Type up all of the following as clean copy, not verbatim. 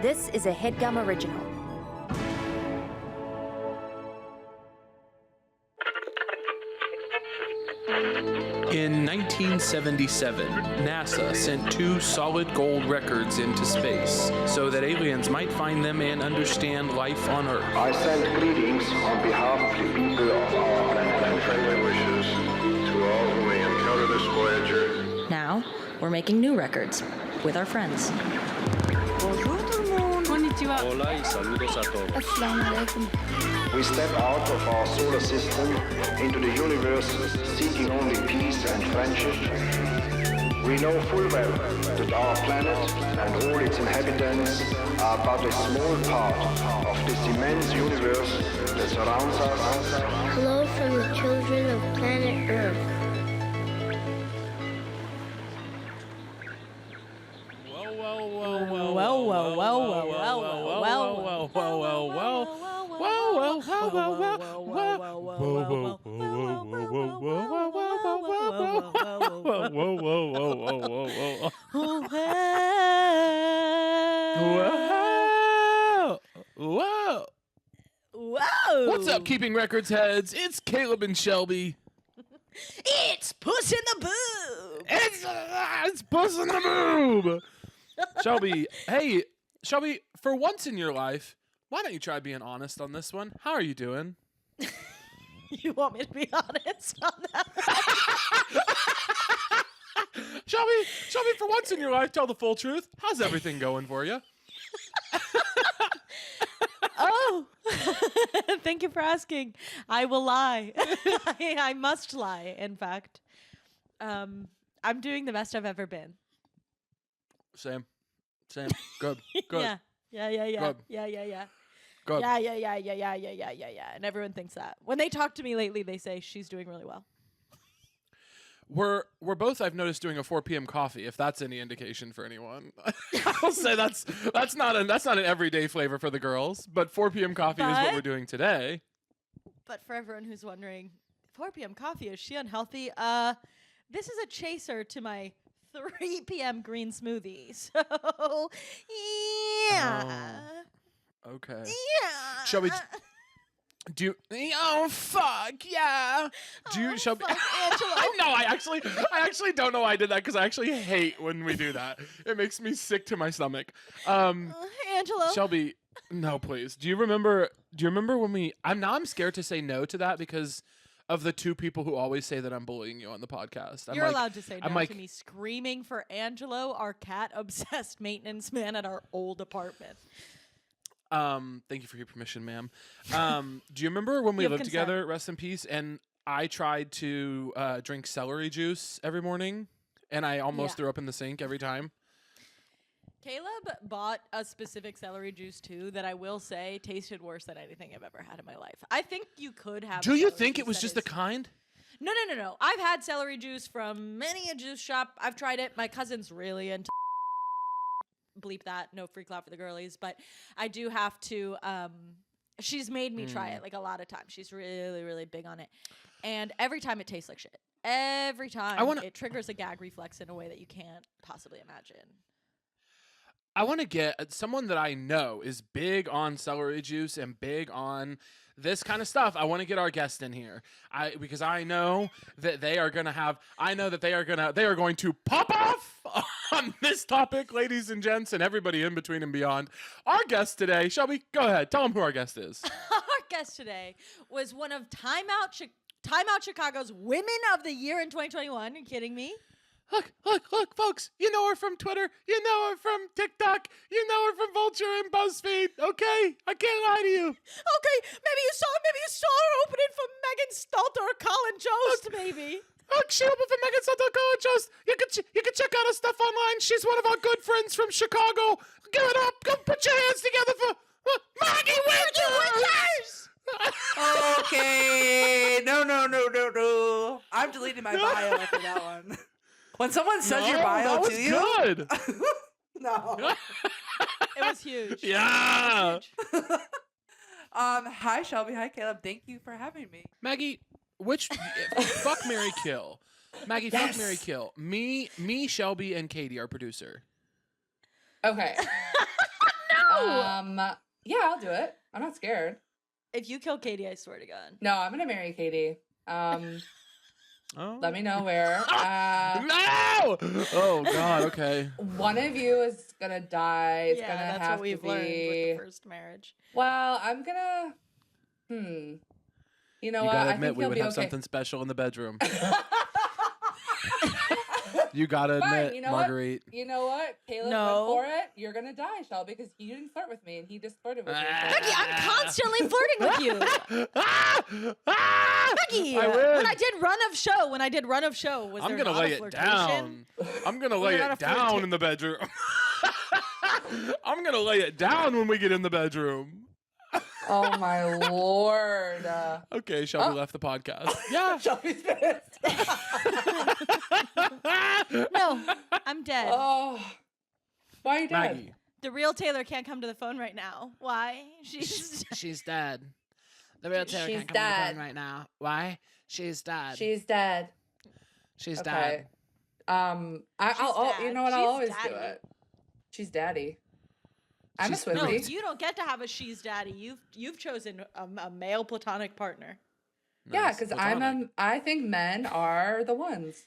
This is a HeadGum original. In 1977, NASA sent 2 solid gold records into space so that aliens might find them and understand life on Earth. I send greetings on behalf of the people of our planet and friendly wishes to all who may encounter this Voyager. Now, we're making new records with our friends. Hola y saludos a todos. We step out of our solar system into the universe seeking only peace and friendship. We know full well that our planet and all its inhabitants are but a small part of this immense universe that surrounds us. Hello from the children of planet Earth. What's up, Keeping Records heads? It's Caleb and Shelby. It's Puss in the Boob. It's Puss in the Boob. Shelby, hey, Shelby, for once in your life, why don't you try being honest on this one? How are you doing? You want me to be honest on that? Shelby, for once in your life, tell the full truth. How's everything going for you? Oh, thank you for asking. I will lie. I must lie, in fact. I'm doing the best I've ever been. Same. Good. Yeah. Good. Yeah. Good. Yeah. Good. Yeah. And everyone thinks that. When they talk to me lately, they say she's doing really well. We're both, I've noticed, doing a 4 p.m. coffee, if that's any indication for anyone. I'll say that's not an everyday flavor for the girls, but 4 p.m. coffee is what we're doing today. But for everyone who's wondering, 4 p.m. coffee, is she unhealthy? This is a chaser to my 3 p.m. green smoothie. So, yeah. Oh, okay. Yeah. Shelby, do you, oh fuck yeah. Do you, Shelby? Fuck, Angelo. I actually don't know why I did that, because I actually hate when we do that. It makes me sick to my stomach. Angelo. Shelby, no, please. Do you remember when I'm scared to say no to that because of the 2 people who always say that I'm bullying you on the podcast. You're allowed to say no to me screaming for Angelo, our cat-obsessed maintenance man at our old apartment. Thank you for your permission, ma'am. Do you remember when we lived together, rest in peace, and I tried to drink celery juice every morning, and I almost threw up in the sink every time? Caleb bought a specific celery juice, too, that I will say tasted worse than anything I've ever had in my life. I think you could have... Do you think it was just the kind? No. I've had celery juice from many a juice shop. I've tried it. My cousin's really into... Bleep that. No freak out for the girlies. But I do have to... she's made me try it like a lot of times. She's really, really big on it. And every time it tastes like shit. Every time it triggers a gag reflex in a way that you can't possibly imagine. I want to get someone that I know is big on celery juice and big on this kind of stuff. I want to get our guest in here. Because I know that they are going to pop off on this topic, ladies and gents, and everybody in between and beyond. Our guest today, Shelby, go ahead. Tell them who our guest is. Our guest today was one of Time Out Chicago's Women of the Year in 2021. Are you kidding me? Look, folks. You know her from Twitter. You know her from TikTok. You know her from Vulture and BuzzFeed. Okay? I can't lie to you. Okay, maybe you saw her opening for Megan Stalter or Colin Jost, maybe. Look, she opened for Megan Stalter or Colin Jost. You can check out her stuff online. She's one of our good friends from Chicago. Give it up. Go put your hands together for Maggie Winters. Okay. No. I'm deleting my bio after that one. When someone says your bio to you, good. No. It was huge. Yeah. Hi Shelby, hi Caleb. Thank you for having me. Maggie, which fuck, marry, kill. Maggie, Yes. fuck, marry, kill. Me, Shelby, and Katie, our producer. Okay. No. Yeah, I'll do it. I'm not scared. If you kill Katie, I swear to God. No, I'm gonna marry Katie. Oh. Let me know where. No! Oh God. Okay. One of you is gonna die. It's gonna that's have what we've to learned with be. the first marriage. Well, I'm gonna. You know You what? gotta I admit think we he'll would be have okay. something special in the bedroom. You gotta Fine, admit, you know Marguerite. What? You know what? Caleb No. went for it. You're gonna die, Shelby, because you didn't flirt with me, and he just flirted with me. Becky, I'm constantly flirting with you. Becky, I win. when I did run of show, was I'm there gonna not lay a it flirtation? down. I'm gonna Was lay there not it a down in the bedroom. I'm gonna lay it down when we get in the bedroom. Oh my lord! Okay, Shelby left the podcast. Yeah. Shelby's pissed. No, I'm dead. Oh, why are you dead? Maggie. The real Taylor can't come to the phone right now. Why? She's dead. The real Taylor She's can't come to the dead. phone right now. Why? She's dead. She's dead. She's Okay. dead. I'll you dad. know what? I'll She's always daddy. do it. She's daddy. I'm She's a No, Swiftie. you don't get to have a she's daddy. You've chosen a male platonic partner. Yeah, Nice. because Platonic. I think men are the ones.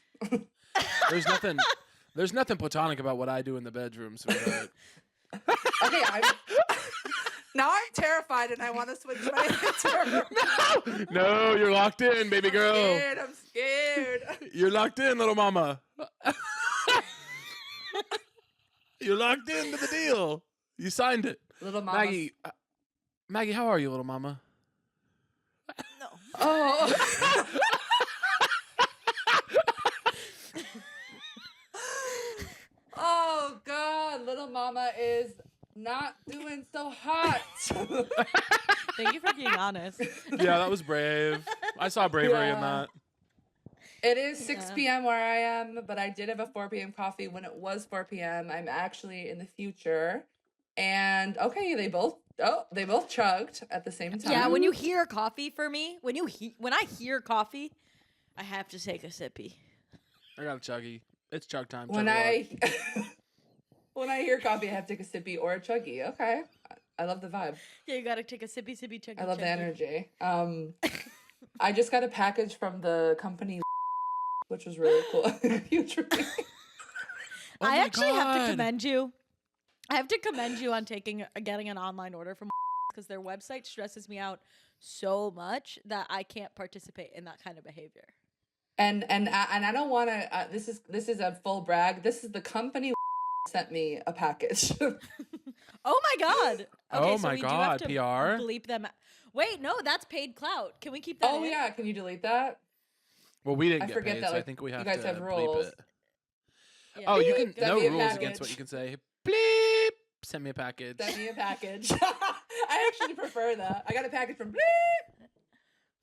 There's nothing platonic about what I do in the bedroom, sweetheart. Okay, now I'm terrified and I want to switch my answer. No, you're locked in, baby girl. I'm scared. You're locked in, little mama. You're locked into the deal. You signed it. Little mama. Maggie, how are you, little mama? No. Oh. Oh God, little mama is not doing so hot. Thank you for being honest. Yeah, that was brave. I saw bravery in that. It is 6 p.m. where I am, but I did have a 4 p.m. coffee when it was 4 p.m. I'm actually in the future. And okay, they both chugged at the same time. Yeah, when you hear coffee for me, when I hear coffee, I have to take a sippy. I got a chuggy. It's chug time. when I hear coffee, I have to take a sippy or a chuggy. Okay. I love the vibe. Yeah, you gotta take a sippy, chuggy. I love the chuggy. energy. I just got a package from the company, which was really cool. Huge for me. Oh I my actually have to God. commend you. I have to commend you on getting an online order from because their website stresses me out so much that I can't participate in that kind of behavior. And I don't want to. This is a full brag. This is the company sent me a package. Oh my God! Okay, Oh so my we God, do have to PR? bleep them. Wait, no, that's paid clout. Can we keep that? Oh in? yeah, can you delete that? Well, we didn't I get forget paid, that, so I like, think we you have guys to have bleep rules. it. Yeah. Oh, you Beep, can send no me a rules package. against what you can say. Bleep. Send me a package. Send me a package. I actually prefer that. I got a package from Bleep.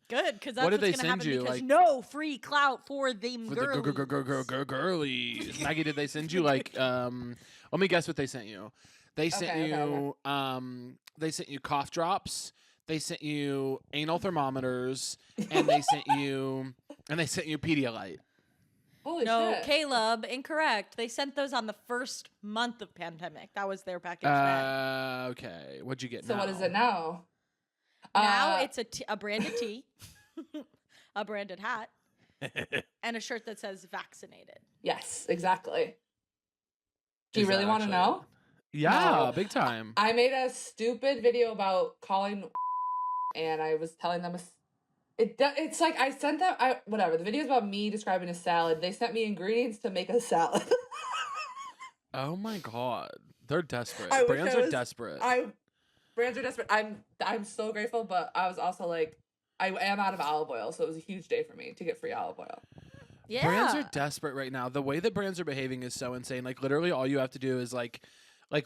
Good, because that's What did what's they gonna send happen you, because like- no free clout for them For girls. the girlies. Maggie, did they send you like let me guess what they sent you. They sent Okay, you okay. they sent you cough drops, they sent you anal thermometers, and they sent you Pedialyte. Holy No, shit. Caleb, incorrect. They sent those on the first month of pandemic. That was their package then. Okay. What'd you get So now? what is it now? Now it's a branded tee, a branded hat, and a shirt that says vaccinated. Yes, exactly. Do you Is really that want to actually know? Yeah, No. big time. I made a stupid video about calling, and I was telling them it's like I sent them whatever. The video is about me describing a salad. They sent me ingredients to make a salad. Oh my God. They're desperate. I wish Brands I are was- desperate. Brands are desperate. I'm so grateful, but I was also like, I am out of olive oil, so it was a huge day for me to get free olive oil. Yeah. Brands are desperate right now. The way that brands are behaving is so insane. Like literally all you have to do is like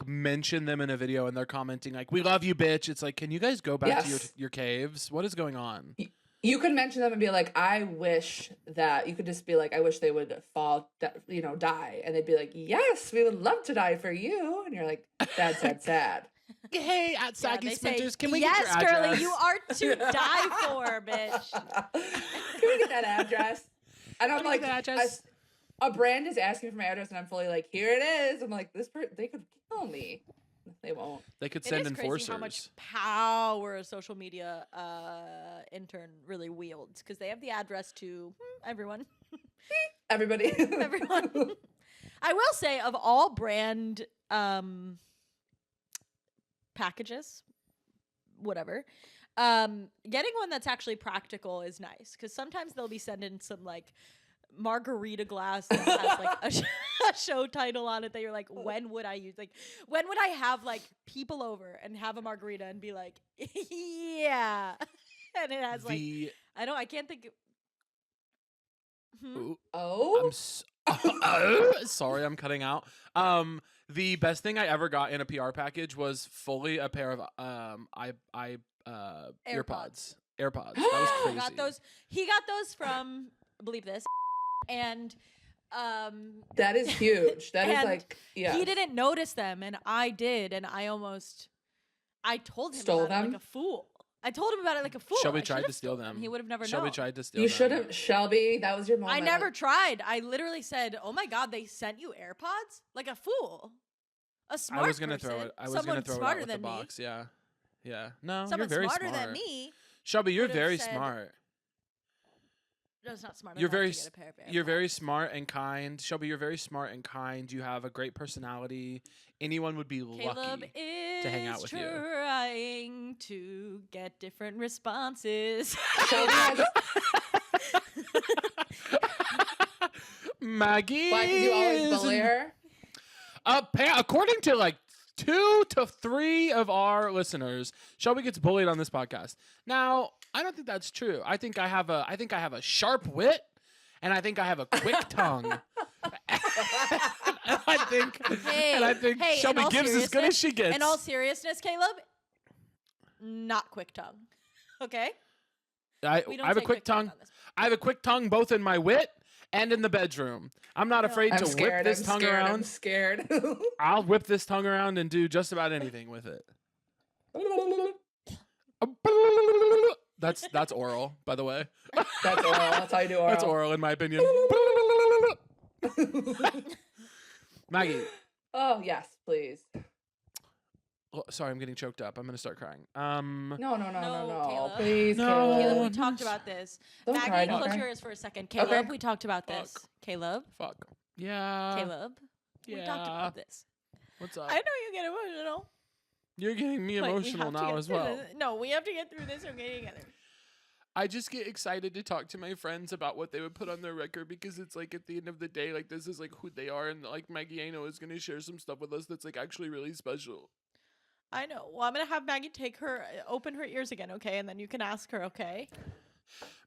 mention them in a video and they're commenting like, "We love you, bitch." It's like, "Can you guys go back to Yes. your caves? What is going on?" You could mention them and be like, I wish that you could just be like, I wish they would die. And they'd be like, yes, we would love to die for you. And you're like, sad, sad, sad. Hey, at Yeah, Saggy they say, Splinters, can we yes, get your address? girly, you are to die for, bitch. Can we get that address? And I'm Can we like, get the address? a brand is asking for my address and I'm fully like, here it is. I'm like, they could kill me. They won't. They could It send is enforcers. crazy how much power a social media intern really wields because they have the address to everyone. Everybody. Everyone. I will say, of all brand packages, whatever, getting one that's actually practical is nice because sometimes they'll be sending some like Margarita glass that has like a show title on it that you're like, when would I use? Like, when would I have like people over and have a margarita and be like, yeah, and it has like I can't think. Oh. Sorry, I'm cutting out. The best thing I ever got in a PR package was fully a pair of AirPods. That was crazy. He got those from, believe this, and that is huge. That is like, yeah. He didn't notice them, and I did, and I told him Stole about them? it like a fool. I told him about it like a fool. Shelby I tried should've to steal stolen them. He would have never known. Shelby tried to steal You them. should have, Shelby. That was your moment. I never tried. I literally said, "Oh my god, they sent you AirPods?" Like a fool. A smart I was gonna person. throw it. I was Someone gonna throw it smarter out with than the me. box. Yeah. No, Someone you're very smarter smart. than me. Shelby, you're would've very said- smart. No, it's not smart. You're enough very to get a pair of you're very AirPods. smart and kind. Shelby, you're very smart and kind. You have a great personality. Anyone would be Caleb lucky is to hang out with you. trying to get different responses. Shelby has, Maggie. why did you always is bully her? According to like 2 to 3 of our listeners, Shelby gets bullied on this podcast. Now, I don't think that's true. I think I have a sharp wit, and I think I have a quick tongue. and I think hey, Shelby in all gives as good as she gets. In all seriousness, Caleb, not quick tongue. Okay? I We don't have a take quick tongue. on this. I have a quick tongue both in my wit and in the bedroom. I'm not afraid I'm to scared. whip this tongue I'm around. scared. I'll whip this tongue around and do just about anything with it. That's oral, by the way. That's oral. That's how you do oral. That's oral, in my opinion. Maggie. Oh, yes, please. Oh, sorry, I'm getting choked up. I'm gonna start crying. No. Caleb. Please, No. Caleb. Caleb, we talked about this. Don't cry, Maggie, don't close cry. your ears for a second. Caleb, Okay. we talked about this. Fuck. Caleb, Fuck. Yeah. Caleb, we talked yeah. about this. What's up? I know you get emotional. You're getting me but we emotional have to now get as through well. this. No, we have to get through this okay together. I just get excited to talk to my friends about what they would put on their record because it's like at the end of the day, like this is like who they are, and like Maggie I know is gonna share some stuff with us that's like actually really special. I know. Well, I'm gonna have Maggie open her ears again, okay, and then you can ask her, okay?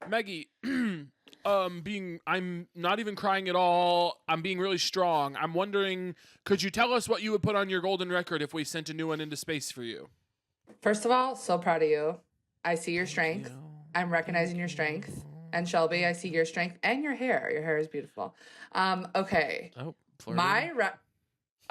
Maggie, I'm not even crying at all. I'm being really strong. I'm wondering, could you tell us what you would put on your golden record if we sent a new one into space for you? First of all, so proud of you. I see your strength. I'm recognizing your strength. And Shelby, I see your strength and your hair. Your hair is beautiful. Okay.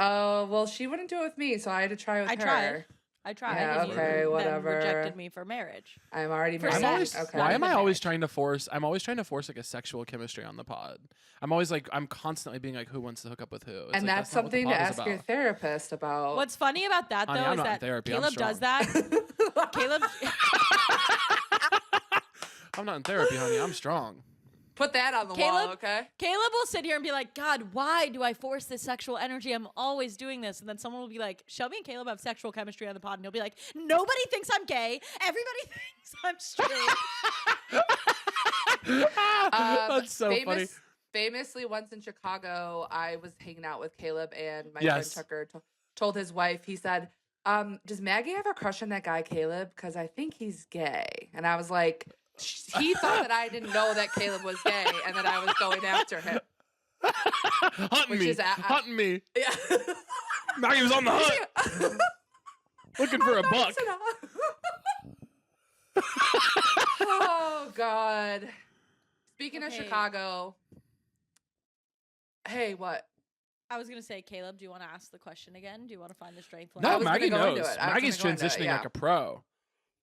Oh, well, she wouldn't do it with me, so I had to try with her. I tried. Yeah, and okay, you whatever. Then rejected me for marriage. I'm already For married. sex. Okay. Why am I Marriage. always trying to force? I'm always trying to force like a sexual chemistry on the pod. I'm always like, I'm constantly being like, who wants to hook up with who? It's And like, that's not what the something to pod is ask about. your therapist about. What's funny about that though Honey, I'm is not in that therapy. I'm Caleb does strong. that. Caleb, I'm not in therapy, honey. I'm strong. Put that on the Caleb? wall, okay? Caleb will sit here and be like, God, why do I force this sexual energy? I'm always doing this. And then someone will be like, Shelby and Caleb have sexual chemistry on the pod. And he'll be like, nobody thinks I'm gay. Everybody thinks I'm straight. That's so funny. Famously, once in Chicago, I was hanging out with Caleb, and my Yes. friend Tucker told his wife, he said, does Maggie have a crush on that guy, Caleb? Because I think he's gay. And I was like, he thought that I didn't know that Caleb was gay and that I was going after him. Hunting Which me. is Hunting me. Yeah. Maggie was on the hunt. Looking for a buck. Oh, God. Speaking of Okay. Chicago. Hey, what? I was going to say, Caleb, do you want to ask the question again? Do you want to find the strength? I No, was Maggie gonna go into knows. it. I was Maggie's gonna go into it, transitioning yeah. like a pro.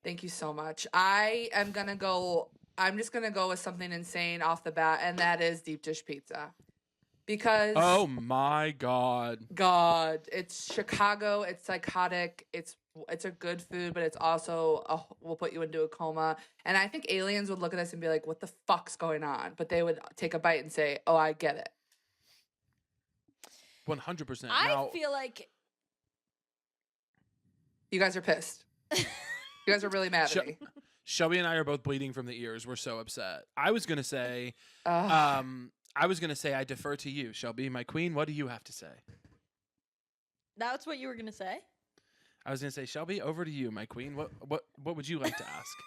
Thank you so much. I'm just going to go with something insane off the bat, and that is deep dish pizza. because Oh my God. it's Chicago. It's psychotic. It's a good food, but it's also will put you into a coma. And I think aliens would look at us and be like, "What the fuck's going on?" But they would take a bite and say, "Oh, I get it." 100%. I feel like You guys are pissed. You guys are really mad at me. Shelby and I are both bleeding from the ears. We're so upset. I was gonna say, I defer to you, Shelby, my queen. What do you have to say? that's what you were gonna say. I was gonna say, Shelby, over to you, my queen. What would you like to ask?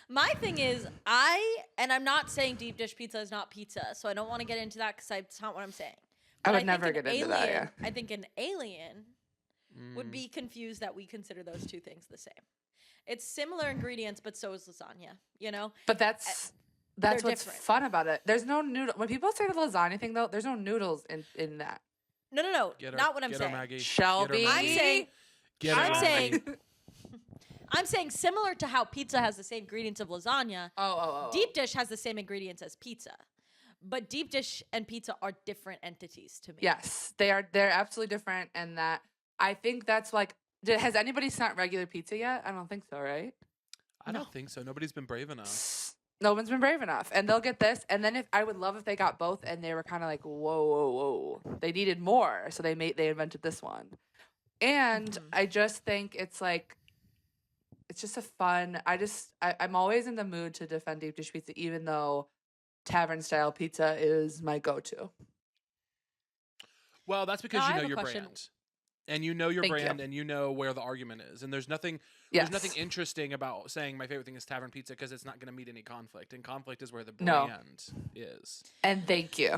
My thing is, I'm not saying deep dish pizza is not pizza, so I don't want to get into that because it's not what I'm saying. I But would think never an get into that, yeah. I think an alien would be confused that we consider those two things the same. It's similar ingredients, but so is lasagna, you know? But that's they're what's different. fun about it. There's no noodle. When people say the lasagna thing, though, there's no noodles in that. No. Get her, Not what I'm get her, saying. Maggie. Shelby. Get her, I'm Maggie. saying Get her, I'm Maggie. saying I'm saying similar to how pizza has the same ingredients of lasagna, Oh. deep dish has the same ingredients as pizza. But deep dish and pizza are different entities to me. Yes, they are. They're absolutely different, and that I think that's like. Has anybody sent regular pizza yet? I don't think so, right? I don't think so. Nobody's been brave enough. No one's been brave enough, and they'll get this. And then I would love if they got both, and they were kind of like, whoa. They needed more, so they invented this one. And I just think it's like, it's just a fun. I'm always in the mood to defend deep dish pizza, even though tavern style pizza is my go-to. Well, that's because Now, I you have know a your question. brand. And you know your Thank brand you. and you know where the argument is. And there's nothing Yes. interesting about saying my favorite thing is tavern pizza because it's not going to meet any conflict. And conflict is where the No. brand is. And thank you.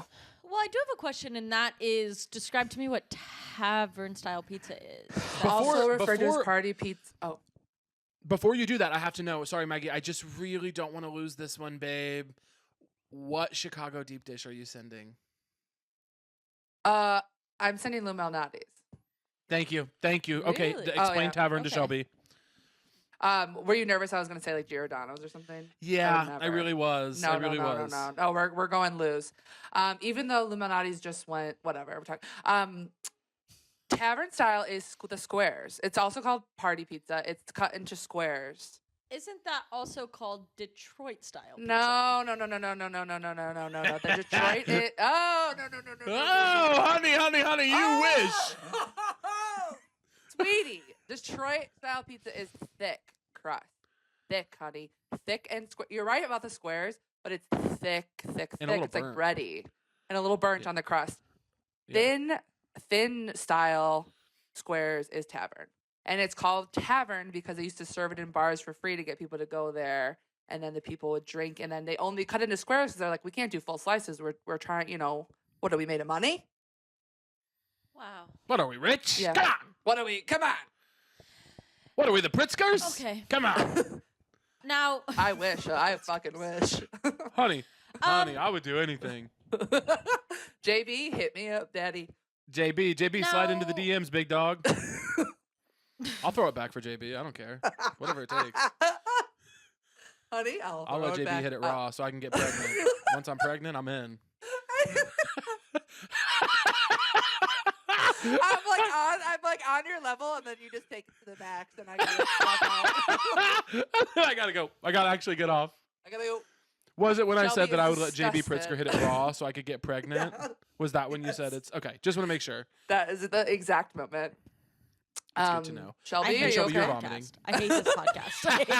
Well, I do have a question, and that is, describe to me what tavern style pizza is. Also referred to as before- party pizza. Oh, Before you do that, I have to know. Sorry, Maggie. I just really don't want to lose this one, babe. What Chicago deep dish are you sending? I'm sending Lou Malnati's. Thank you. Okay, Really? explain yeah. tavern to Okay. Shelby. Were you nervous I was going to say like Giordano's or something? Yeah, I never. really was. I really was. No, we're going Lou's. Even though Luminati's just went whatever. We're talking. Tavern style is the squares. It's also called party pizza. It's cut into squares. Isn't that also called Detroit style pizza? No. The Detroit. No. Oh, honey, you wish. Sweetie, Detroit style pizza is thick crust. Thick, honey. Thick and square. You're right about the squares, but it's thick. And a little It's like burnt. bready. And a little burnt Yeah. on the crust. Yeah. Thin style squares is tavern. And it's called tavern because they used to serve it in bars for free to get people to go there. And then the people would drink. And then they only cut into squares because they're like, we can't do full slices. We're trying, what are we made of money? Wow. What are we, rich? Yeah. Come on. What are we? Come on. What are we, the Pritzkers? Okay. Come on. Now, I wish. I fucking wish. honey, I would do anything. JB, hit me up, daddy. JB, slide into the No. DMs, big dog. I'll throw it back for JB. I don't care. Whatever it takes. Honey, I'll throw let it JB back hit it up. raw so I can get pregnant. Once I'm pregnant, I'm in. I'm like on your level, and then you just take it to the max, and I gotta walk out. I gotta go. I gotta actually get off. I gotta go. Was it when I Shelby said that is I would let JB disgusted. Pritzker hit it raw so I could get pregnant? Yeah. Was that when you said it's okay? Just want to make sure. That is the exact moment. That's good to know. Shelby, I are hate you Shelby, you're this okay? vomiting. podcast. I hate this podcast. I hate this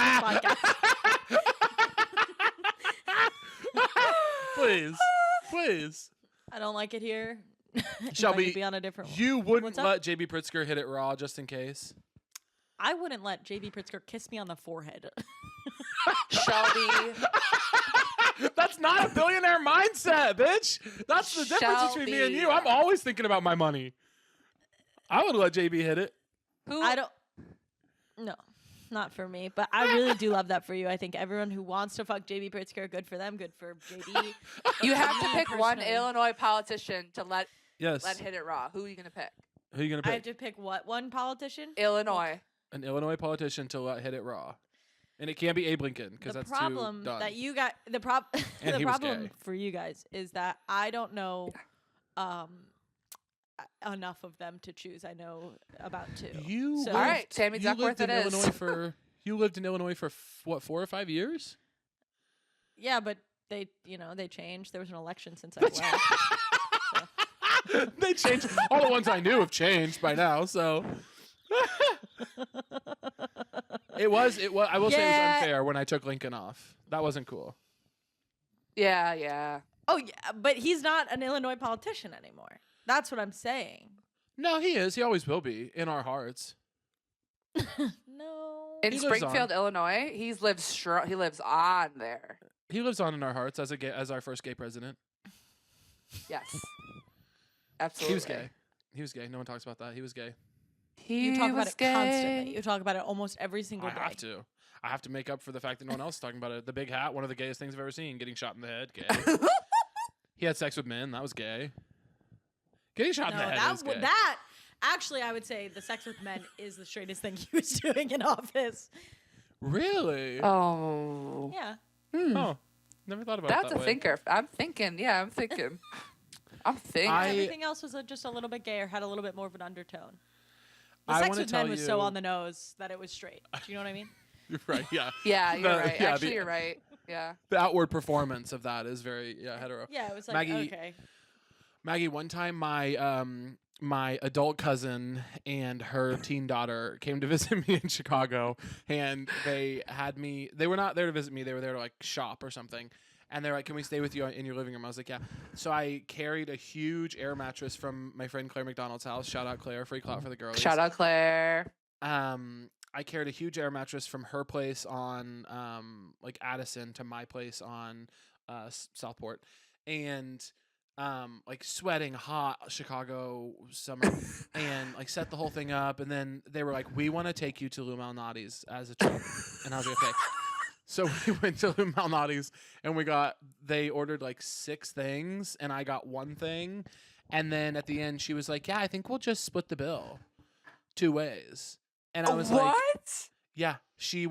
podcast. Please. I don't like it here. If I Shelby, could be on a different one. You wouldn't What's up? let JB Pritzker hit it raw just in case? I wouldn't let JB Pritzker kiss me on the forehead. Shelby, That's not a billionaire mindset, bitch. That's the difference between me and you. I'm always thinking about my money. I would let JB hit it. who? I don't. No, not for me. But I really do love that for you. I think everyone who wants to fuck JB Pritzker, good for them. Good for JB. You have to Me pick one personally. Illinois politician to let Yes. hit it raw. Who are you gonna pick? Who are you going I to have pick? to pick what one politician? Illinois. An Illinois politician to let hit it raw. And it can't be Abe Lincoln because The that's problem too done. that you got the problem And the he was problem gay. for you guys is that I don't know enough of them to choose. I know about 2. You So- All right, Tammy you Duckworth lived in it is. Illinois for you lived in Illinois for what 4 or 5 years? Yeah, but they changed. There was an election since I left. They changed. All the ones I knew have changed by now. So it was. I will say it was Yeah. unfair when I took Lincoln off. That wasn't cool. Yeah. Oh yeah, but he's not an Illinois politician anymore. That's what I'm saying. No, he is. He always will be in our hearts. No. In He lives Springfield, Illinois, he lives on there. He lives on in our hearts as our first gay president. Yes. Absolutely. He was gay. He was gay. No one talks about that. He was gay. He You talk about was it constantly. gay. You talk about it almost every single I day. have to. I have to make up for the fact that no one else is talking about it. The big hat, one of the gayest things I've ever seen. Getting shot in the head, gay. He had sex with men. That was gay. Getting shot in the head is gay. that actually, I would say the sex with men is the straightest thing he was doing in office. Really? Oh. Yeah. Oh, never thought about That's it that a way. thinker. I'm thinking. Yeah, I'm thinking. I'm thinking. Everything else was just a little bit gayer, had a little bit more of an undertone. The I sex wanna with men tell was so you- on the nose that it was straight. Do you know what I mean? You're right. Yeah. yeah, you're right. yeah, Actually, you're right. Yeah. The outward performance of that is very hetero. Yeah, it was like Maggie- okay. Maggie, one time my adult cousin and her teen daughter came to visit me in Chicago, and they were not there to visit me, they were there to like shop or something. And they're like, "Can we stay with you in your living room?" I was like, "Yeah." So I carried a huge air mattress from my friend Claire McDonald's house. Shout out Claire, free clout for the girls. Shout out Claire. I carried a huge air mattress from her place on like Addison to my place on Southport, and like sweating hot Chicago summer, and like set the whole thing up. And then they were like, "We want to take you to Lou Malnati's as a trip," and I was like, "Okay." So we went to Lou Malnati's, and they ordered like 6 things, and I got 1 thing. And then at the end, she was like, "Yeah, I think we'll just split the bill 2 ways." And I was like, What? "Yeah." She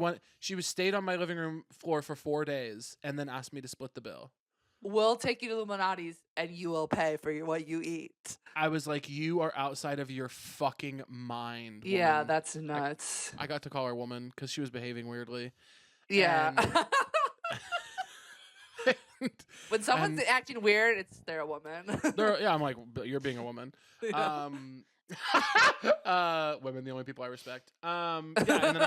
stayed on my living room floor for 4 days, and then asked me to split the bill. We'll take you to Illuminati's and you will pay for what you eat. I was like, "You are outside of your fucking mind." Yeah, woman." that's nuts. I got to call her woman because she was behaving weirdly. Yeah. And- When someone's and- acting weird, they're a woman. yeah, I'm like, "But you're being a woman." Women, the only people I respect. Yeah, and then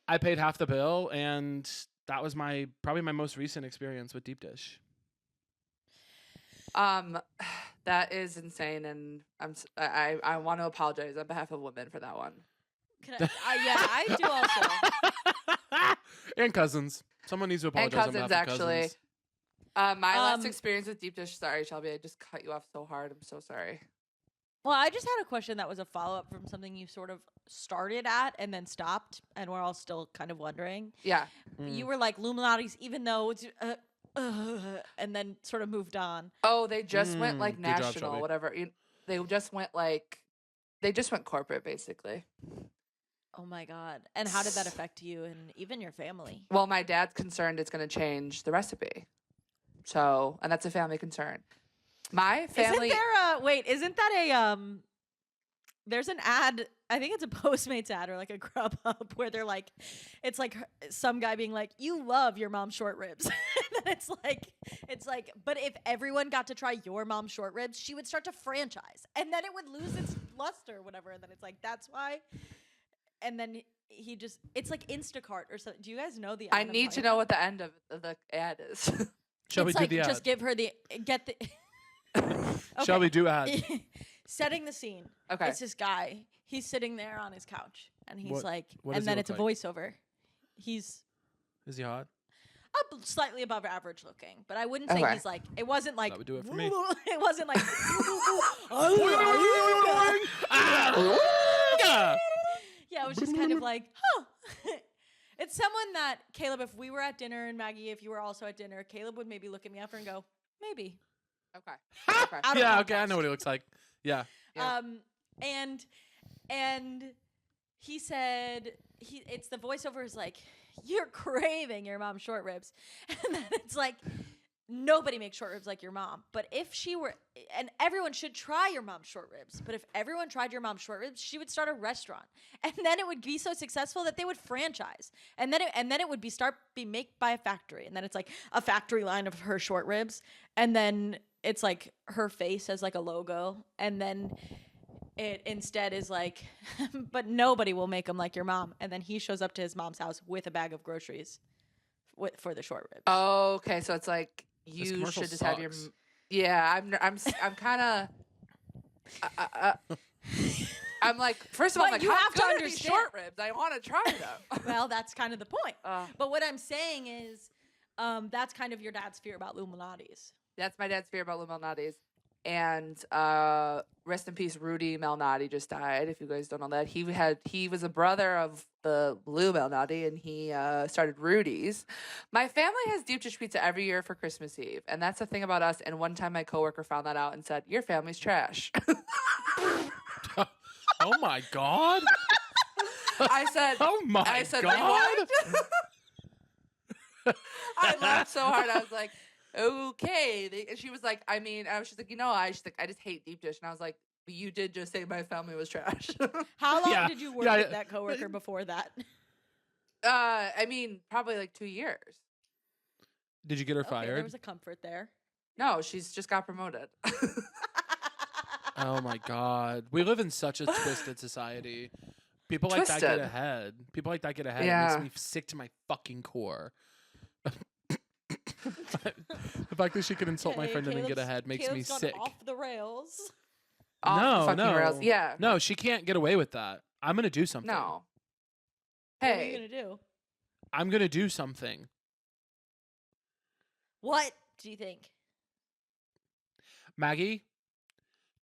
I paid half the bill, and that was probably my most recent experience with deep dish. That is insane, and I want to apologize on behalf of women for that one. Yeah, I do also. And cousins. Someone needs to And apologize on cousins, behalf of actually. cousins. My last Um, experience with deep dish. Sorry, Shelby, I just cut you off so hard. I'm so sorry. Well, I just had a question that was a follow up from something you sort of started at and then stopped, and we're all still kind of wondering. Yeah. You were like Illuminati's, even though it's, and then sort of moved on. Oh, they just went like good job, national, Shelby. whatever. They just went corporate, basically. Oh my god! And how did that affect you and even your family? Well, my dad's concerned it's going to change the recipe. So, and that's a family concern. My family. Isn't that a there's an ad, I think it's a Postmates ad or like a Grubhub where they're like, it's like some guy being like, "You love your mom's short ribs." And then it's like, but if everyone got to try your mom's short ribs, she would start to franchise, and then it would lose its luster or whatever. And then it's like, that's why. And then it's like Instacart or something. Do you guys know the ad? I I'm need to talking know about? what the end of the ad is. Shelby, It's do like, the ad. just give her get the. Okay. Shelby, do ad. Setting the scene. Okay. It's this guy. He's sitting there on his couch, and he's What- like, what does and he then look it's a like? voiceover. He's Is he hot? up slightly above average looking, but I wouldn't say Okay. he's like. It wasn't like. That would do it for me. It wasn't like. Yeah, it was just kind of like, huh. It's someone that, Caleb, if we were at dinner, and Maggie, if you were also at dinner, Caleb would maybe look at me after and go, maybe. Okay. Okay. Out of Yeah, okay, I context. know what he looks like. Yeah. Yeah. And he said it's the voiceover is like, you're craving your mom's short ribs. And then it's like, nobody makes short ribs like your mom. But if she were, and everyone should try your mom's short ribs, but if everyone tried your mom's short ribs, she would start a restaurant. And then it would be so successful that they would franchise. And then it would be made by a factory. And then it's like a factory line of her short ribs. And then it's like her face as like a logo. And then it instead is like, but nobody will make them like your mom. And then he shows up to his mom's house with a bag of groceries for the short ribs. Oh, okay. So it's like This you commercial should just have your. sucks. Yeah, I'm kind of. I'm like, first of all, But I'm like, you how have to good are these understand- short ribs? I want to try them. Well, that's kind of the point. Uh, But what I'm saying is, that's kind of your dad's fear about Illuminatis. That's my dad's fear about Lou Malnati's. And rest in peace, Rudy Malnati just died. If you guys don't know that, he was a brother of the Lou Malnati, and he started Rudy's. My family has deep dish pizza every year for Christmas Eve, and that's the thing about us. And one time, my coworker found that out and said, "Your family's trash." Oh my God. I said, Oh my God. "What?" I laughed so hard. I was like, "Okay." And she was like, "I mean," I was just like, she's like, "I just hate deep dish." And I was like, "But you did just say my family was trash." How long Yeah, did you work yeah, with that coworker before that? I mean, probably like 2 years. Did you get her Okay, fired? there was a comfort there. No, she's just got promoted. Oh my God. We live in such a twisted society. People like that Twisted. get ahead. People like that get ahead. Yeah. It makes me sick to my fucking core. The fact that she could insult my Hey, friend and then get Caleb's- ahead makes me Caleb's gone sick. off the rails. Off the No, fucking no. rails. Yeah. No, she can't get away with that. I'm going to do something. No. What are Hey. you gonna do? I'm going to do something. What do you think? Maggie,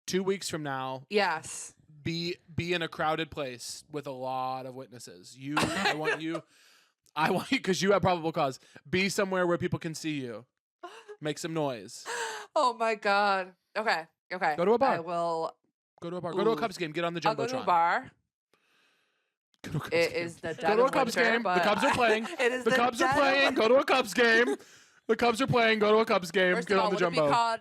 2 weeks from now, Yes. be in a crowded place with a lot of witnesses. I want you, because you have probable cause. Be somewhere where people can see you. Make some noise. Oh my God. Okay. Okay. Go to a bar. I will. Go to a bar. Go to a Ooh. Cubs game. Get on the I'll Jumbotron. go to a bar. Go to a Cubs It game. is the Go dead to a of Cubs winter, game. The but Cubs are playing. It is The Cubs are dead of playing. winter. Go to a Cubs game. The Cubs are playing. Go to a Cubs game. First Get of all, on the Jumbo.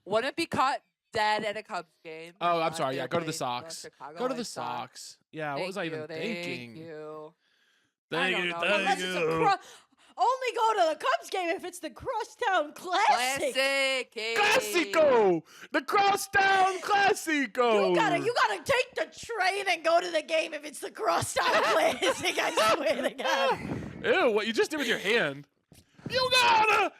wouldn't it be caught dead at a Cubs game? Oh, I'm sorry. They're Yeah, go to the playing Sox. Chicago Go to the White Sox. Sox. Yeah, what was I even thinking? Thank you. Thank I you. don't know. Thank Unless it's a you. only go to the Cubs game if it's the Crosstown Classic. Classic. Classico. The Crosstown Classico. You gotta take the train and go to the game if it's the Crosstown Classic. I swear to God. Ew, what you just did with your hand. You gotta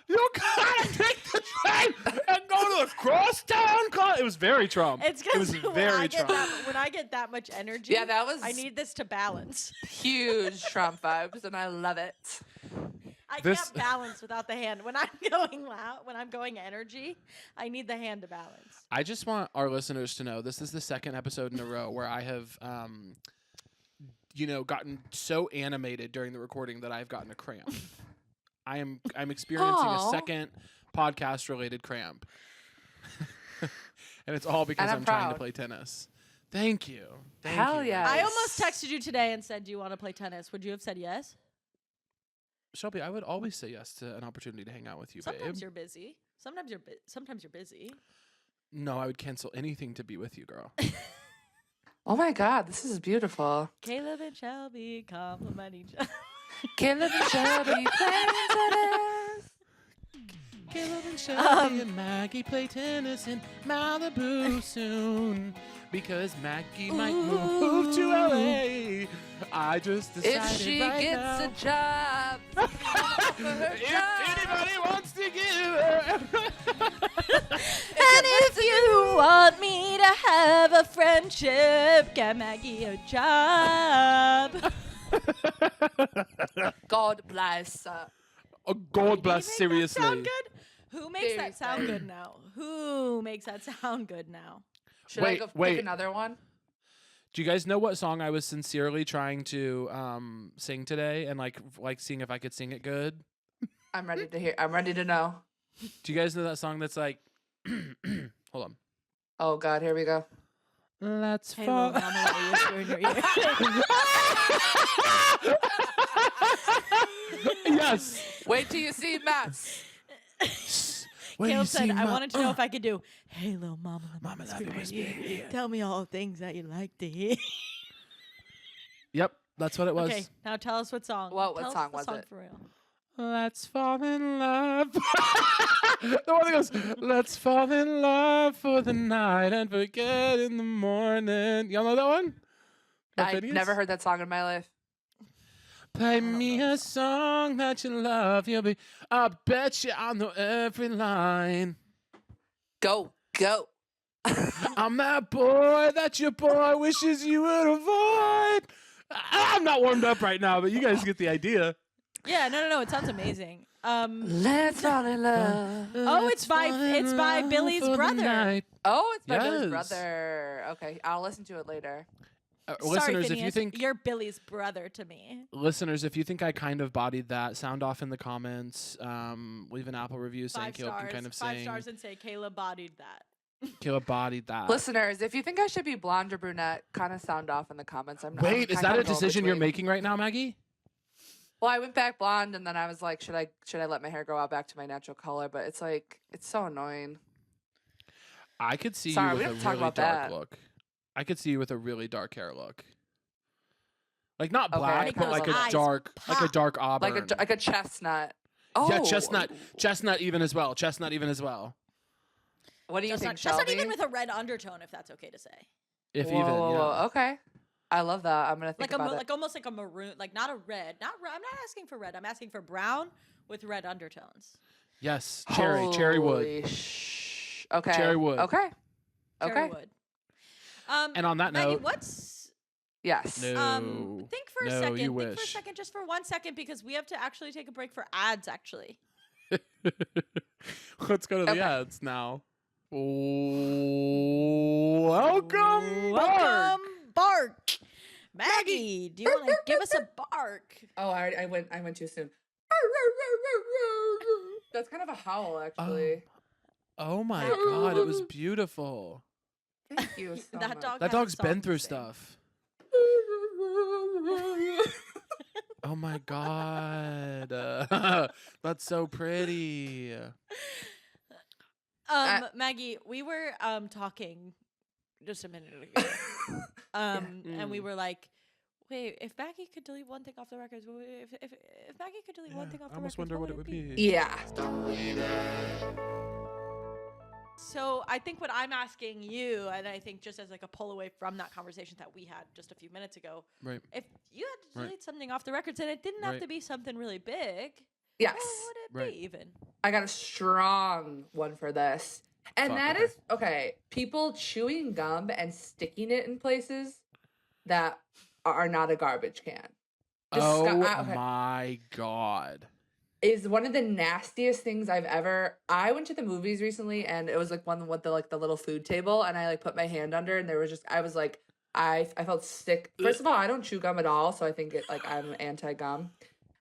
take the train and go to the Crosstown Classic. It was very Trump. It's It was because very Trump. when I get that much energy, Yeah, that was I need this to balance. huge Trump vibes, and I love it. I This- can't balance without the hand. When I'm going loud, when I'm going energy, I need the hand to balance. I just want our listeners to know this is the second episode in a row where I have, gotten so animated during the recording that I've gotten a cramp. I'm experiencing a Aw. second podcast related cramp, and it's all because And I'm I'm trying to proud. play tennis. Thank you. Thank Hell you. yeah. I almost texted you today and said, "Do you want to play tennis?" Would you have said yes? Shelby, I would always say yes to an opportunity to hang out with you, Sometimes babe. you're busy. Sometimes you're busy. No, I would cancel anything to be with you, girl. Oh my God, this is beautiful. Caleb and Shelby compliment each other. Caleb and Shelby playing tennis. Caleb and Shelby and Maggie play tennis in Malibu soon because Maggie might move to LA. I just decided If she right gets now, a job, offer her if job. anybody wants to give her. And if you want me to have a friendship, get Maggie a job. God bless. Oh, God bless, Did he make seriously. That sound good? Who makes that sound Seriously. good now? Who makes that sound good now? Should I Wait, go wait. pick another one? Do you guys know what song I was sincerely trying to sing today and like seeing if I could sing it good? I'm ready to hear. I'm ready to know. Do you guys know that song that's like, hold on. Oh God, here we go. Let's Hey, fall. little mama, let me whisper in your ear. Yes. Wait till you see Matt's. When you Caleb said, see I my- wanted to know if I could do, hey, little mama, Mama, let let me me whisper in whisper your in your ear. ear. Tell me all the things that you like to hear. Yep, that's what it was. Okay, now tell us what song. What Tell us song the was song it? For real. Let's fall in love. The one that goes, let's fall in love for the night and forget in the morning. Y'all know that one? By I've Phineas? never heard that song in my life. Play me a song that you love. You'll be, I bet you I know every line. Go. I'm that boy that your boy wishes you would avoid. I'm not warmed up right now, but you guys get the idea. Yeah, no, it sounds amazing. Let's fall in love. Oh, it's by Billy's brother. Oh, it's by Billy's Yes. brother. Okay, I'll listen to it later. Sorry, Listeners, Phineas, if you think you're Billy's brother to me. I kind of bodied that, sound off in the comments. Leave an Apple review saying 5 Caleb stars. can kind of 5 sing. stars and say Caleb bodied that. Caleb bodied that. Listeners, if you think I should be blonde or brunette, kind of sound off in the comments. I'm Wait, is kind that of a decision you're between. making right now, Maggie? Well, I went back blonde, and then I was like, should I let my hair grow out back to my natural color? But it's like, it's so annoying. I could see Sorry, you we with a don't talk really about dark that. look. I could see you with a really dark hair look. Like not Okay, black, Make but those like a eyes dark, pop. auburn. Like a chestnut. Oh, Yeah, chestnut even as well. What do you think, Just Shelby? not even with a red undertone, if that's okay to say. If Whoa, even, whoa, yeah. whoa. Okay, I love that. I'm gonna think Like about it. like almost like a maroon, like not a red. I'm not asking for red. I'm asking for brown with red undertones. Yes, cherry wood. Okay. Cherry wood. Okay. Cherry wood. And on that Maggie, note, what's no, think for a no, second. you Think for a wish. second, just for 1 second, because we have to actually take a break for ads. Actually, Let's go to the Okay. ads now. Welcome, Bark. Bark. Maggie, do you want to give us a bark? Oh, I went too soon. That's kind of a howl, actually. Oh my god, it was beautiful. Thank you so That much. dog. That has a dog's been song through to sing. stuff. Oh my god. That's so pretty. Maggie, we were talking just a minute ago, and we were like, "Wait, if Maggie could delete one thing off the records, if Maggie could delete one thing off I the almost records, wonder what it would be. Yeah. So I think what I'm asking you, and I think just as like a pull away from that conversation that we had just a few minutes ago, Right. if you had to Right. delete something off the records and it didn't have Right. to be something really big, Yes. what would it Right. be even? I got a strong one for this. And Fuck, that okay. is okay, people chewing gum and sticking it in places that are not a garbage can. Oh okay. my god. Is one of the nastiest things I've ever. I went to the movies recently, and it was like one with the little food table, and I like put my hand under, and there was just I was like I felt sick. First of all, I don't chew gum at all, so I think I'm anti gum.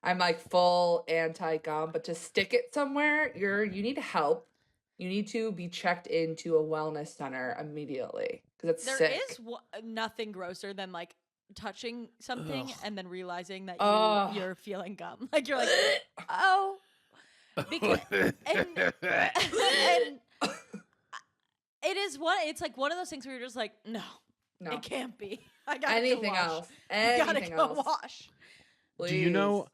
I'm like full anti gum, but to stick it somewhere, you need help. You need to be checked into a wellness center immediately because it's There sick. is nothing grosser than like touching something Ugh. and then realizing that Ugh. you're feeling gum. Like you're like, oh, because and it is it's like one of those things where you're just like, no, No, it can't be. I gotta anything go wash. else. I gotta Anything go else. wash. Do you know, Please.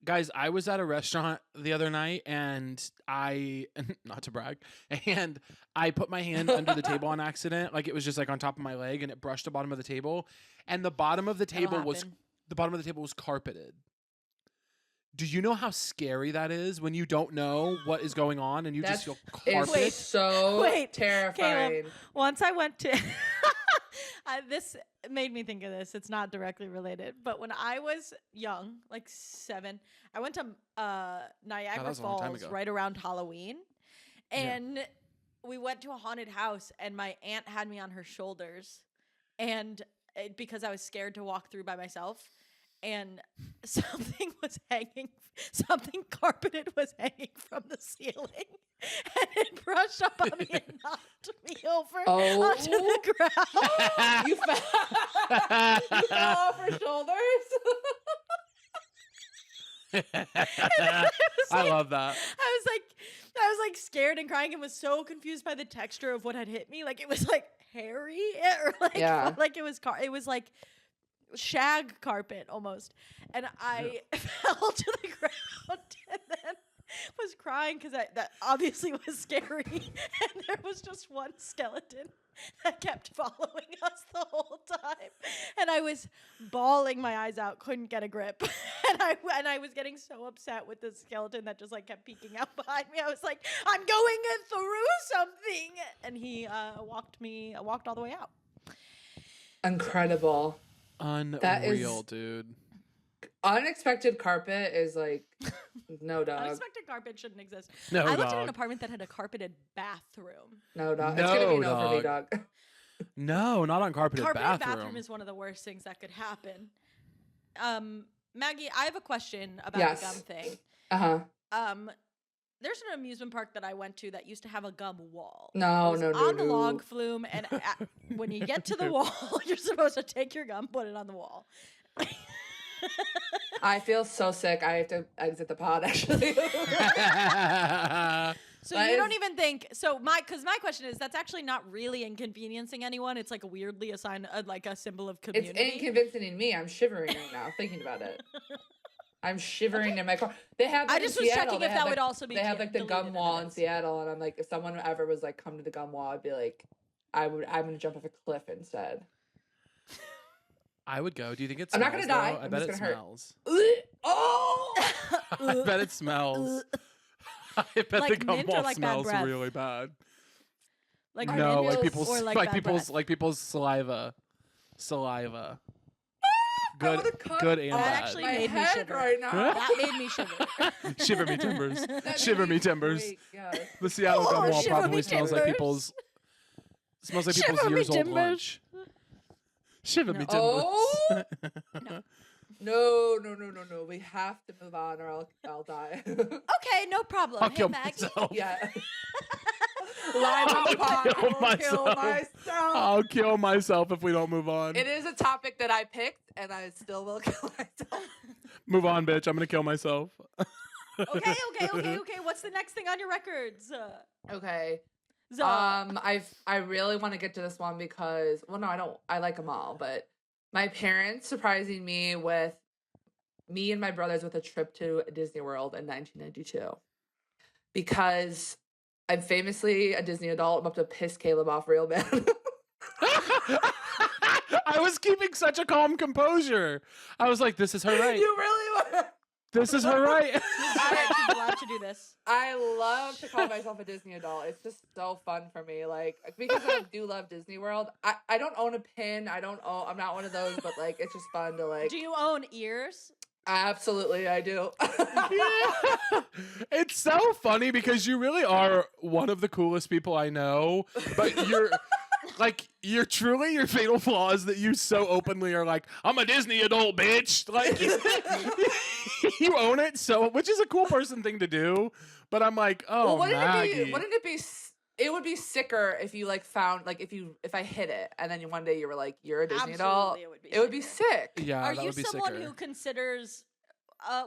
guys, I was at a restaurant the other night and I, not to brag, and I put my hand under the table on accident. Like it was just like on top of my leg and it brushed the bottom of the table. And the bottom of the table happen. was carpeted. Do you know how scary that is when you don't know what is going on and you just feel It's carpet? Wait, so wait, terrifying. Once I went to this made me think of this. It's not directly related, but when I was young, like 7, I went to Niagara was a long time Falls ago. right around Halloween, Yeah. and we went to a haunted house, and my aunt had me on her shoulders, and because I was scared to walk through by myself. and something carpeted was hanging from the ceiling, and it brushed up on me and knocked me over onto the ground. You fell off her shoulders. I love that. I was like scared and crying and was so confused by the texture of what had hit me. Like it was like hairy or like like it was like shag carpet almost. And I fell to the ground and then was crying because that obviously was scary. And there was just one skeleton that kept following us the whole time. And I was bawling my eyes out, couldn't get a grip. And I was getting so upset with the skeleton that just like kept peeking out behind me. I was like, I'm going through something. And he walked all the way out. Incredible. Unreal, dude. Unexpected carpet is like no dog. Unexpected carpet shouldn't exist. No, I lived in dog. an apartment that had a carpeted bathroom. No dog. No, It's gonna be no dog. for me, dog. No, not on carpeted Carpeted bathroom. bathroom is one of the worst things that could happen. Maggie, I have a question about the gum thing. There's an amusement park that I went to that used to have a gum wall. No. On the log flume, and when you get to the wall, you're supposed to take your gum, put it on the wall. I feel so sick. I have to exit the pod, actually. So you don't even think because my question is that's actually not really inconveniencing anyone. It's like a weirdly assigned like a symbol of community. It's inconveniencing me. I'm shivering right now thinking about it. I'm shivering in my car. They have. I just was checking if that would also be. They have like the gum wall in minutes. Seattle, and I'm like, if someone ever was like, come to the gum wall, I'd be like, I'm gonna jump off a cliff instead. I would go. Do you think it I'm smells? not gonna die. Though? I I'm bet just it gonna hurt. smells. Oh! I bet it smells. I bet Like the gum mint or wall like bad smells breath? really bad. Like No, mint like people's or like bad people's breath? like people's saliva. Good, would've cut good and off That bad. actually my made me head shiver. right now. That made me shiver. Shiver me timbers. That Shiver made me timbers. great, yes. The Seattle gum Oh, wall shiver me probably smells like timbers. people's smells like Shiver people's me years old timbers. lunch. Shiver me timbers. Oh! No. We have to move on or I'll die. Okay, no problem. I'll Hey, kill Maggie. myself. Yeah. Live on the pod. Kill I will kill myself. myself. I'll kill myself if we don't move on. It is a topic that I picked, and I still will kill myself. Move on, bitch. I'm gonna kill myself. Okay. What's the next thing on your records? Okay. So, I really want to get to this one because, well, no, I don't. I like them all, but my parents surprising me and my brothers with a trip to Disney World in 1992 because I'm famously a Disney adult. I'm up to piss Caleb off real bad. I was keeping such a calm composure. I was like, this is her right. You really want? This is her right. I'm glad to do this. I love to call myself a Disney adult. It's just so fun for me. Like, because I do love Disney World. I don't own a pin. I'm not one of those, but like, it's just fun to like. Do you own ears? Absolutely, I do. Yeah. It's so funny because you really are one of the coolest people I know, but you're truly your fatal flaw is that you so openly are like, I'm a Disney adult, bitch. Like you own it, so which is a cool person thing to do. But I'm like, oh, well, Maggie. wouldn't it be? It would be sicker if you like found like if I hit it and then one day you were like, you're a Disney adult. Absolutely, It would be sick. Yeah, Are that you would be someone sicker. who considers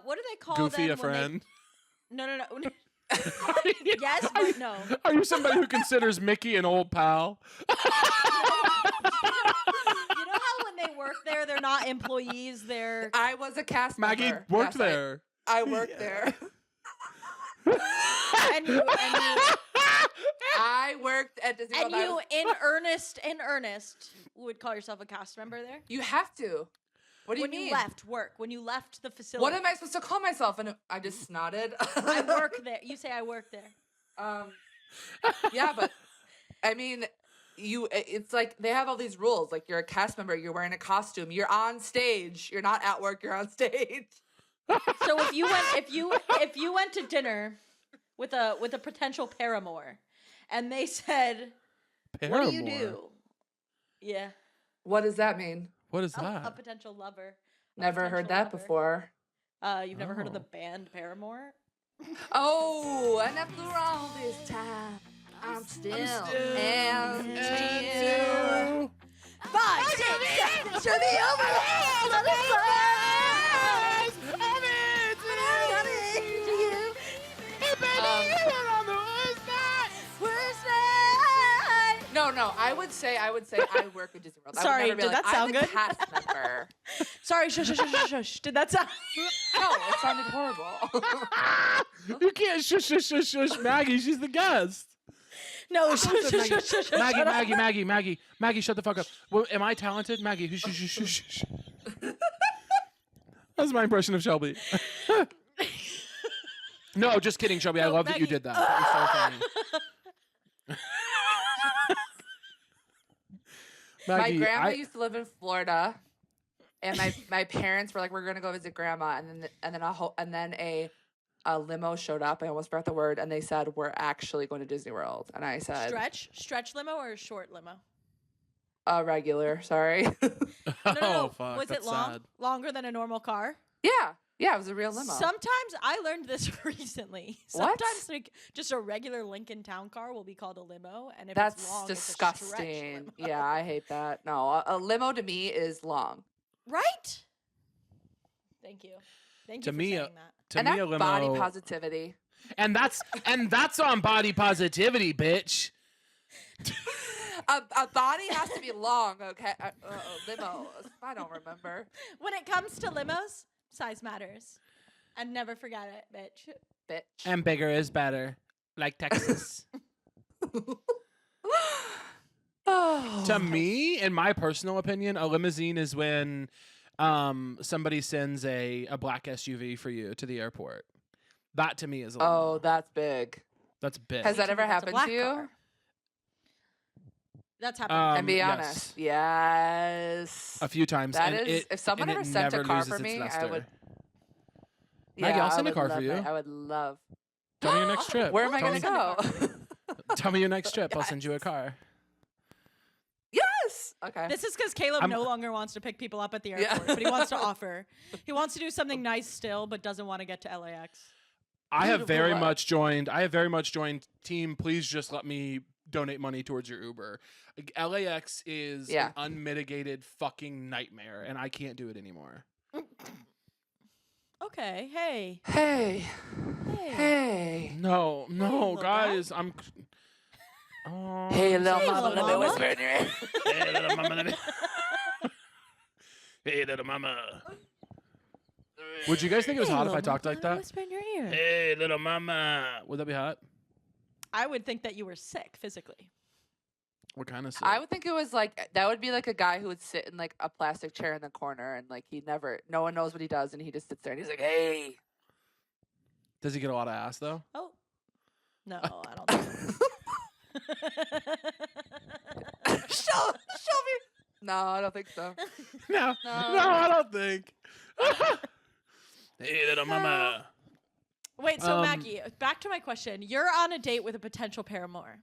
what do they call Goofy them a when they- friend? No. Yes, but no. Are you somebody who considers Mickey an old pal? You know how when they work there, they're not employees. They're I was a cast Maggie member. worked Yes, there. I worked there. and you I worked at Disney and World. you in earnest would call yourself a cast member there. You have to. What do When you mean? you left work, when you left the facility. What am I supposed to call myself? And I just snotted. I work there. You say I work there. Yeah, but I mean, it's like they have all these rules. Like you're a cast member, you're wearing a costume, you're on stage. You're not at work, you're on stage. So if you went to dinner with a potential paramour, and they said, Paramore. "What do you do?" Yeah, What does that mean? What is a that? potential lover. Never heard potential that lover. before. You've never heard of the band Paramore? Oh, and after all this time, I'm still empty. 5, 6, 7 to the No, I would say I work at Disney World. Sorry, I would never be did like, that sound I'm a good? cast member. Sorry, shush. Did that sound? No, it sounded horrible. You can't shush Maggie. She's the guest. No, shush. Maggie, shut the fuck up. Well, am I talented? Maggie, shush. That's my impression of Shelby. No, just kidding, Shelby. I love that you did that. That was so funny. My Maggie, grandma used to live in Florida, and my parents were like, "We're gonna go visit grandma," and then a limo showed up. I almost forgot the word, and they said, "We're actually going to Disney World," and I said, Stretch limo or short limo? Regular, sorry." No. Oh, fuck, Was it that's long? sad. Longer than a normal car? Yeah, it was a real limo. Sometimes I learned this recently. What? Sometimes like just a regular Lincoln Town car will be called a limo, and if That's it's long, disgusting. It's a stretch limo. Yeah, I hate that. No, a limo to me is long. Right? Thank you. Thank To you for me, saying that. To And me, that's a limo. body positivity. And that's on body positivity, bitch. A body has to be long, okay? Limo. I don't remember. When it comes to limos, size matters. And never forget it, Bitch. And bigger is better, like Texas. Oh. To me, in my personal opinion, a limousine is when somebody sends a black SUV for you to the airport. That to me is a limo. Oh, that's big. That's big. Has that ever That's a happened black to you? car. That's happened. And be yes. honest. Yes. A few times. That and is, it, if someone and ever it sent a never car loses for its me, I luster. would. Maggie, Yeah, I'll I send a would car for love you. it. I would love. Tell me your next trip. Where am I Tell going to me- go? Tell me your next trip. I'll send you a car. Yes. Okay. This is because Caleb no longer wants to pick people up at the airport, but he wants to offer. He wants to do something nice still, but doesn't want to get to LAX. I have very What? much joined team. Please just let me donate money towards your Uber. LAX is an unmitigated fucking nightmare, and I can't do it anymore. Okay, hey. Hey. No, little guys, I'm. Oh, Hey, little Hey, mama, little let me mama. whisper in your ear. hey, little mama. Hey, little mama. Would you guys think it was hot if I talked like that? Whisper in your ear. Hey, little mama. Would that be hot? I would think that you were sick physically. What kind of? I would think it was like that would be like a guy who would sit in like a plastic chair in the corner and like no one knows what he does and he just sits there and he's like, hey. Does he get a lot of ass though? Oh. No, I don't think so. Shelby. No, I don't think so. No, I don't think. Hey, little mama. Wait, so Maggie, back to my question. You're on a date with a potential paramour,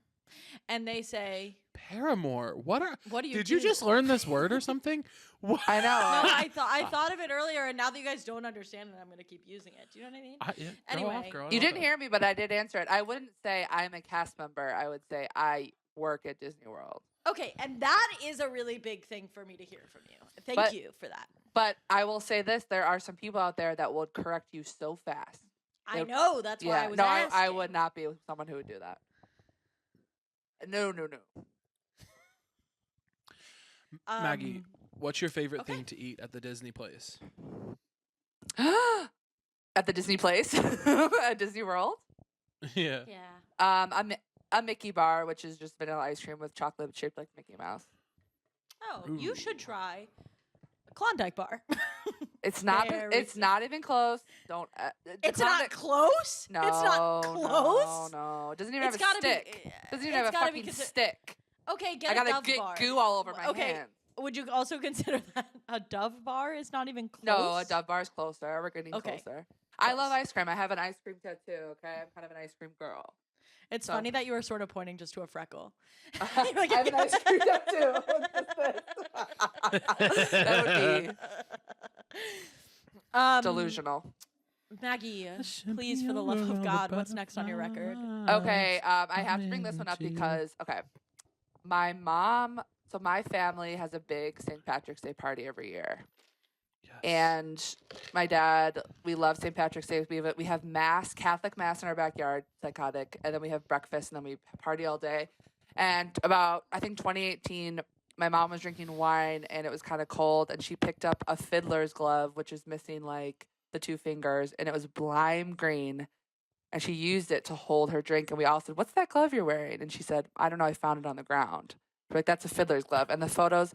and they say, Paramour. What do you Did you do? just learn this word or something? What? I know. No, I thought of it earlier, and now that you guys don't understand it, I'm going to keep using it. Do you know what I mean? Yeah, Anyway. girl, You didn't hear me, but I did answer it. I wouldn't say I'm a cast member. I would say I work at Disney World. Okay, and that is a really big thing for me to hear from you. Thank you for that. But I will say this: there are some people out there that will correct you so fast. I know. That's why I was asking. I would not be someone who would do that. No. Maggie, what's your favorite thing to eat at the Disney place? At the Disney place, at Disney World. Yeah. Yeah. A Mickey bar, which is just vanilla ice cream with chocolate shaped like Mickey Mouse. Oh, you should try a Klondike bar. It's not. Very It's not even close. Don't. It's not close. No. It's not close. No. It doesn't even It's have a gotta stick. be. Doesn't even it's have a gotta be fucking consi- stick. Okay, get I a gotta Dove get bar. goo all over my Okay. hands. Would you also consider that a Dove bar is not even close? No, a Dove bar is closer. We're getting Okay. closer. I love ice cream. I have an ice cream tattoo. Okay, I'm kind of an ice cream girl. It's So- funny that you were sort of pointing just to a freckle. I have an ice cream tattoo. That would be. Delusional. Maggie, please, for the love of God, what's next on your record? Okay, I have to bring this one up because, my mom, so my family has a big St. Patrick's Day party every year. Yes. And my dad, we love St. Patrick's Day. We have mass, Catholic mass in our backyard, psychotic, and then we have breakfast, and then we party all day. And about, I think 2018, my mom was drinking wine, and it was kind of cold, and she picked up a fiddler's glove, which is missing, like, the 2 fingers, and it was lime green, and she used it to hold her drink, and we all said, "What's that glove you're wearing?" And she said, "I don't know, I found it on the ground." We're like, "That's a fiddler's glove." And the photos,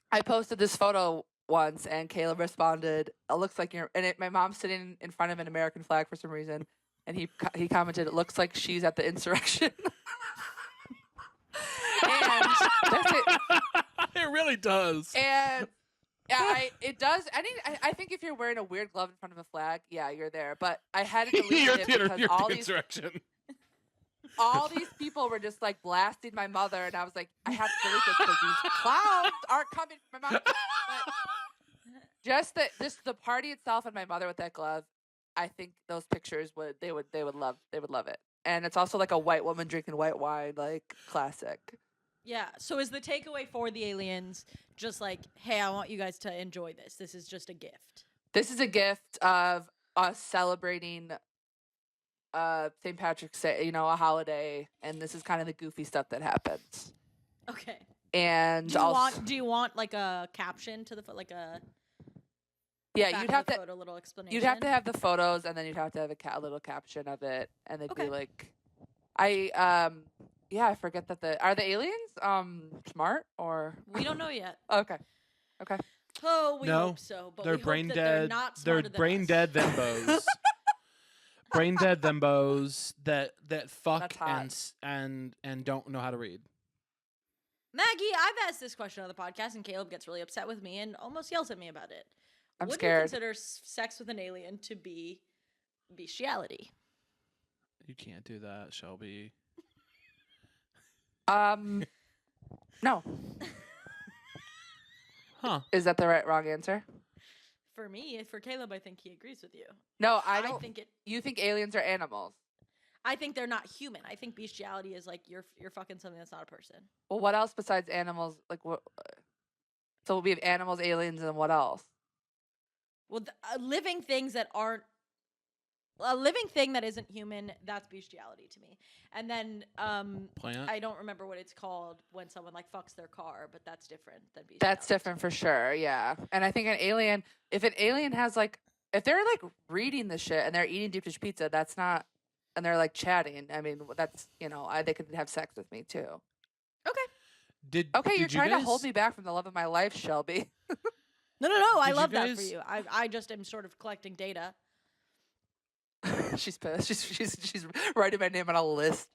I posted this photo once, and Caleb responded, "It looks like you're," and my mom's sitting in front of an American flag for some reason, and he commented, "It looks like she's at the insurrection." And that's it. It really does. And yeah, it does. I think if you're wearing a weird glove in front of a flag, yeah, you're there. But I had to delete it because all these people were just like blasting my mother, and I was like, I have to delete this because these clowns aren't coming for my mom. But just the party itself and my mother with that glove, I think those pictures would love it. And it's also like a white woman drinking white wine, like classic. Yeah. So is the takeaway for the aliens just like, hey, I want you guys to enjoy this. This is just a gift. This is a gift of us celebrating St. Patrick's Day, a holiday, and this is kind of the goofy stuff that happens. Okay. And do you want like a caption to the like a you'd have to photo, little explanation. You'd have to have the photos, and then you'd have to have a little caption of it, and they'd be like, I forget that are the aliens smart or we don't know yet. Okay. Oh, we hope so, but they're we brain hope that dead. They're not smarter than brain us. dead thembos. Brain dead thembos that fuck and don't know how to read. Maggie, I've asked this question on the podcast, and Caleb gets really upset with me and almost yells at me about it. I'm Would scared. you consider sex with an alien to be bestiality? You can't do that, Shelby. No. Huh. Is that the wrong answer? For me, for Caleb, I think he agrees with you. No, I don't. think it. You think aliens are animals? I think they're not human. I think bestiality is like you're fucking something that's not a person. Well, what else besides animals? Like what? So we have animals, aliens, and what else? Well, living things that aren't a living thing that isn't human. That's bestiality to me. And then Plant. I don't remember what it's called when someone like fucks their car, but that's different than bestiality. That's different for sure. Yeah, and I think an alien. If an alien has like, if they're like reading the shit and they're eating deep dish pizza, that's not. And they're like chatting. I mean, that's they could have sex with me too. Okay. You're trying to hold me back from the love of my life, Shelby. No. I Did love you that guys- for you. I just am sort of collecting data. She's pissed. She's writing my name on a list.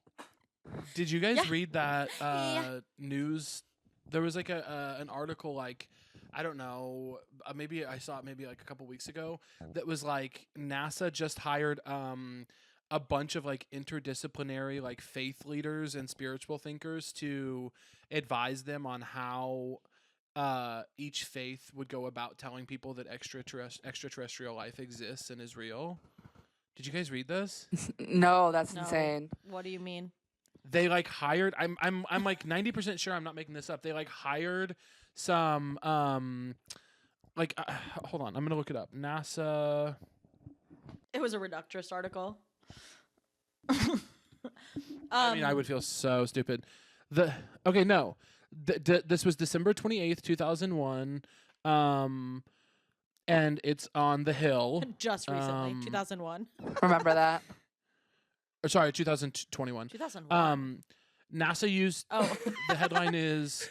Did you guys Yeah. read that Yeah. news? There was like an article, like, I don't know, maybe I saw it maybe like a couple weeks ago, that was like NASA just hired a bunch of like interdisciplinary like faith leaders and spiritual thinkers to advise them on how each faith would go about telling people that extraterrestrial life exists and is real. Did you guys read this? No, that's No. insane. What do you mean? They like hired. I'm like 90% sure I'm not making this up. They like hired some like hold on, I'm gonna look it up. NASA. It was a reductress article. I mean, I would feel so stupid. This was December 28th, 2001. And it's on The Hill. Just recently, 2001. Remember that? Or sorry, 2021. 2001. NASA used the headline is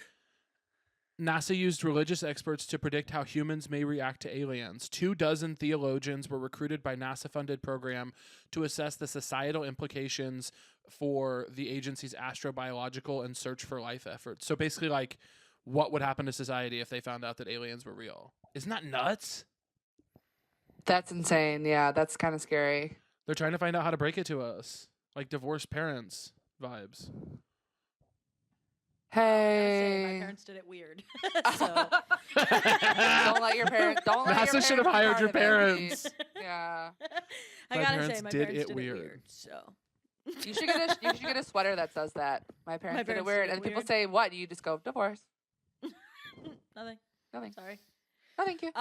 NASA used religious experts to predict how humans may react to aliens. 24 theologians were recruited by NASA-funded program to assess the societal implications for the agency's astrobiological and search for life efforts. So basically, like, what would happen to society if they found out that aliens were real? Isn't that nuts? That's insane. Yeah, that's kind of scary. They're trying to find out how to break it to us. Like divorced parents vibes. Hey. My parents did it weird. So Don't let your parents. Don't let NASA your should have parents be hired part your of it, Lee. parents. Yeah. I My gotta parents say, my did parents it did weird. it weird. So You should get a sweater that says that. My parents did it parents weird, did it and people weird. say what? You just go divorce. nothing. Nothing. Sorry. No, thank you.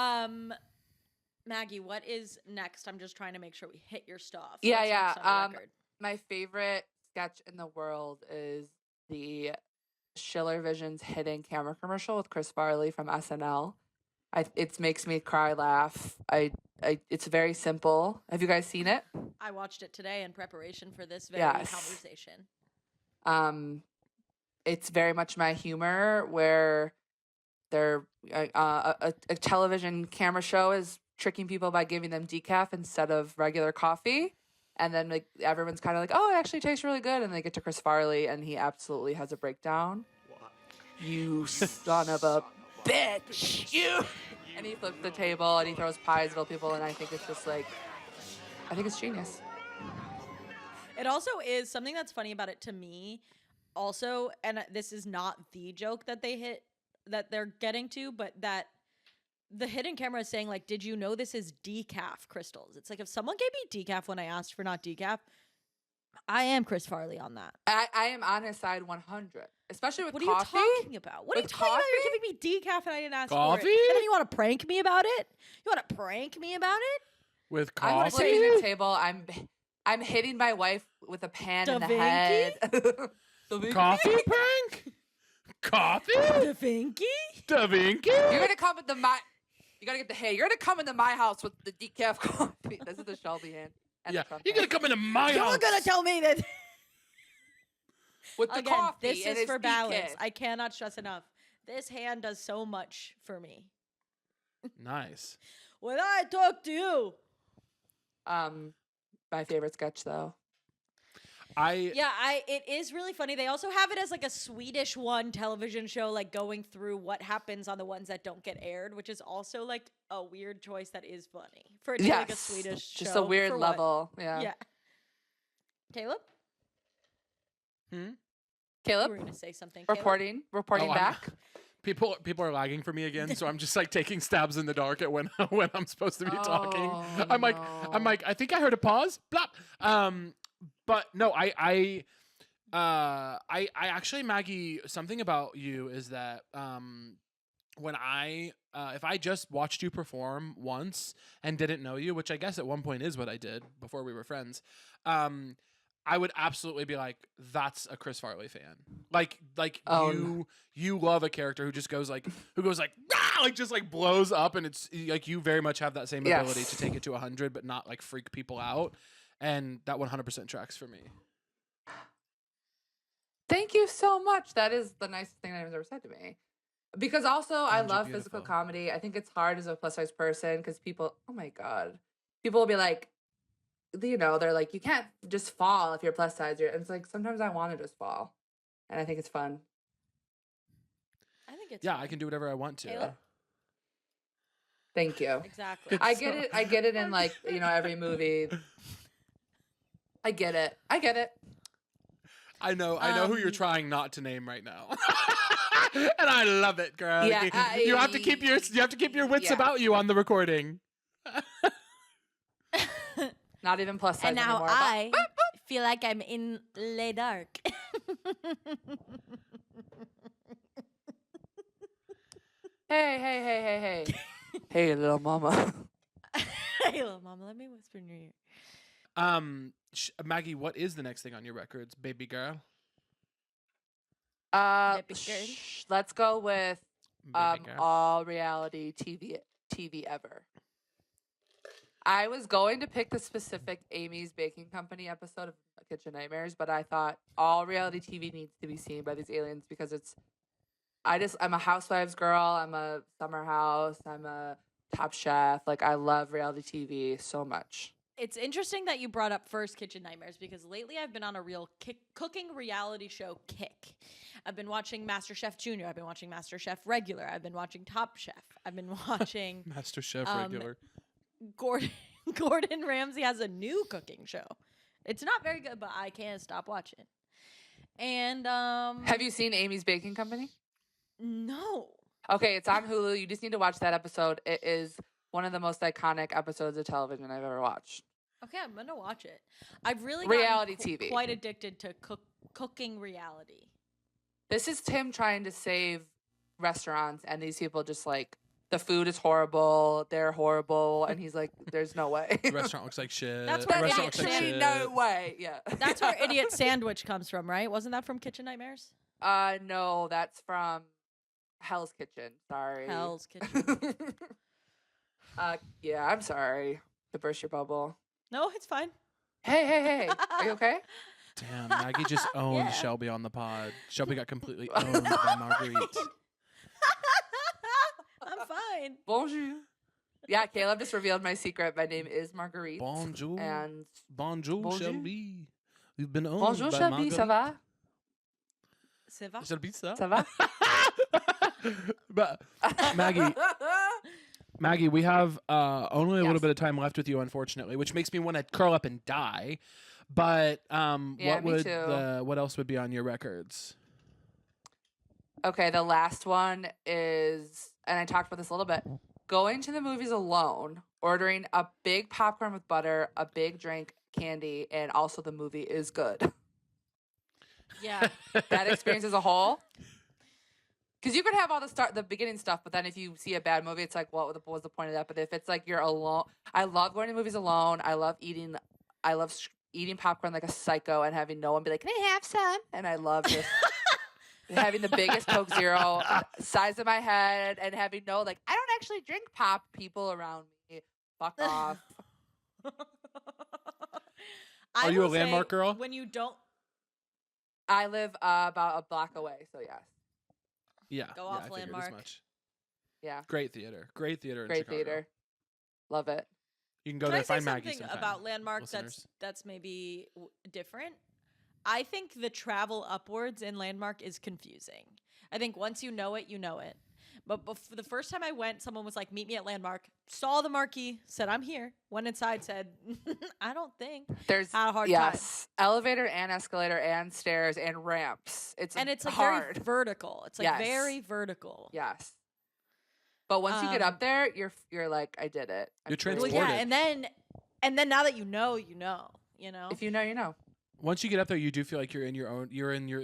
Maggie, what is next? I'm just trying to make sure we hit your stuff. Yeah, What's yeah. next on your record? My favorite sketch in the world is the Schiller Vision's hidden camera commercial with Chris Farley from SNL. It makes me cry, laugh. It's very simple. Have you guys seen it? I watched it today in preparation for this very Yes. conversation. It's very much my humor, where they're a television camera show is tricking people by giving them decaf instead of regular coffee, and then like everyone's kind of like, oh, it actually tastes really good, and they get to Chris Farley, and he absolutely has a breakdown. You son of a bitch, you! And he flips the table and he throws pies at people, and I think it's just like, I think it's genius. It also is something that's funny about it to me. Also, and this is not the joke that they're getting to, but that the hidden camera is saying, like, did you know this is decaf crystals? It's like, if someone gave me decaf when I asked for not decaf, I am Chris Farley on that. I am on his side 100, especially with What coffee. are you talking about? What are you With talking about? You're coffee? giving me decaf and I didn't ask Coffee? for it. And then you want to prank me about it? You want to prank me about it? With I'm coffee? flipping the table. I'm hitting my wife with a pan in the Da head. Coffee prank? Coffee? Da Vinci? Da Vinci? You're gonna come into my. You gotta get the hey. You're gonna come into my house with the decaf coffee. This is the Shelby hand. And Yeah, the Trump you're gonna hand. come into my You're house. going to tell me that. with the Again, coffee. this and is his for balance. decaf. I cannot stress enough. This hand does so much for me. Nice. When I talk to you. My favorite sketch though. It is really funny. They also have it as like a Swedish one television show, like going through what happens on the ones that don't get aired, which is also like a weird choice that is funny for it to be like a Swedish show. Just a weird for what? level. Yeah. Yeah. Caleb? Hmm? Caleb, You were going to say something. Caleb? reporting Oh, back. People are lagging for me again, so I'm just like taking stabs in the dark at when I'm supposed to be talking. Oh, I'm like, I think I heard a pause. Blop. But no, I actually, Maggie, something about you is that when if I just watched you perform once and didn't know you, which I guess at one point is what I did before we were friends, I would absolutely be like, that's a Chris Farley fan. Like you love a character who just goes like, ah! Like just like blows up, and it's like you very much have that same ability to take it to 100, but not like freak people out. And that 100% tracks for me. Thank you so much. That is the nicest thing anyone's ever said to me. Because also, I And you're love physical beautiful. comedy. I think it's hard as a plus size person because people, oh my God, people will be like, you know, they're like, you can't just fall if you're plus size. And it's like, sometimes I want to just fall. And I think it's fun. I think it's Yeah, fun. I can do whatever I want to. Caleb? Thank you. Exactly. I get it. I get it in like, you know, every movie. I get it. I know who you're trying not to name right now. And I love it, girl. Yeah, you have to keep your wits yeah. about you on the recording. Not even plus size And now anymore. I feel like I'm in Le Dark. Hey. Hey, little mama. Hey, little mama, let me whisper in your ear. Maggie, what is the next thing on your records, baby girl? Baby girl. Let's go with Baby girl. all reality TV ever. I was going to pick the specific Amy's Baking Company episode of Kitchen Nightmares, but I thought all reality TV needs to be seen by these aliens because I'm a housewives girl, I'm a summer house, I'm a Top Chef. Like, I love reality TV so much. It's interesting that you brought up first Kitchen Nightmares because lately I've been on a real cooking reality show kick. I've been watching MasterChef Junior. I've been watching MasterChef Regular. I've been watching Top Chef. I've been watching Master Chef regular. Gordon Ramsay has a new cooking show. It's not very good, but I can't stop watching it. And Have you seen Amy's Baking Company? no. Okay, it's on Hulu. You just need to watch that episode. It is one of the most iconic episodes of television I've ever watched. Okay, I'm gonna watch it. I've really Reality gotten TV. quite addicted to cooking reality. This is Tim trying to save restaurants, and these people just like, the food is horrible, they're horrible, and he's like, there's no way. The restaurant looks like shit. That's The what restaurant looks like Actually, shit. no way. Yeah. That's where Idiot Sandwich comes from, right? Wasn't that from Kitchen Nightmares? No, that's from Hell's Kitchen. Sorry. Hell's Kitchen. Yeah, I'm sorry to burst your bubble. No, it's fine. Hey. Are you okay? Damn, Maggie just owned Yeah. Shelby on the pod. Shelby got completely owned by Marguerite. I'm fine. Bonjour. Yeah, Caleb just revealed my secret. My name is Marguerite. Bonjour. And Bonjour, Bonjour. Shelby. We've been owned bonjour, by Shelby. Ça va? C'est va? Shelby, Ça va? But Maggie, we have only a little Yes. bit of time left with you, unfortunately, which makes me want to curl up and die. But Yeah, me too. what else would be on your records? Okay, the last one is, and I talked about this a little bit, going to the movies alone, ordering a big popcorn with butter, a big drink, candy, and also the movie is good. Yeah. That experience as a whole. Because you could have all the beginning stuff, but then if you see a bad movie, it's like, what was the point of that? But if it's like you're alone, I love going to movies alone. I love eating popcorn like a psycho and having no one be like, can I have some? And I love just having the biggest Coke Zero size of my head and having I don't actually drink pop, people around me. Fuck off. Are you a Landmark girl? When you don't I live about a block away, so yes. Yeah. Go yeah, off I figured as Landmark. much. Yeah. Great theater. Great theater in Great Chicago. theater. Love it. You can go Can there I and say find Maggie something sometime, about Landmark listeners. that's maybe different? I think the travel upwards in Landmark is confusing. I think once you know it, you know it. But the first time I went, someone was like, meet me at Landmark. Saw the marquee, said, I'm here. Went inside, said, I don't think. There's Had a hard yes, elevator and escalator and stairs and ramps. It's And it's like hard. very vertical. It's like Yes. very vertical. Yes. But once you get Um, up there, you're like, I did it. You're I'm Well, cool. transported. yeah, and then now that you know, you know. If you know, you know. Once you get up there, you do feel like you're in your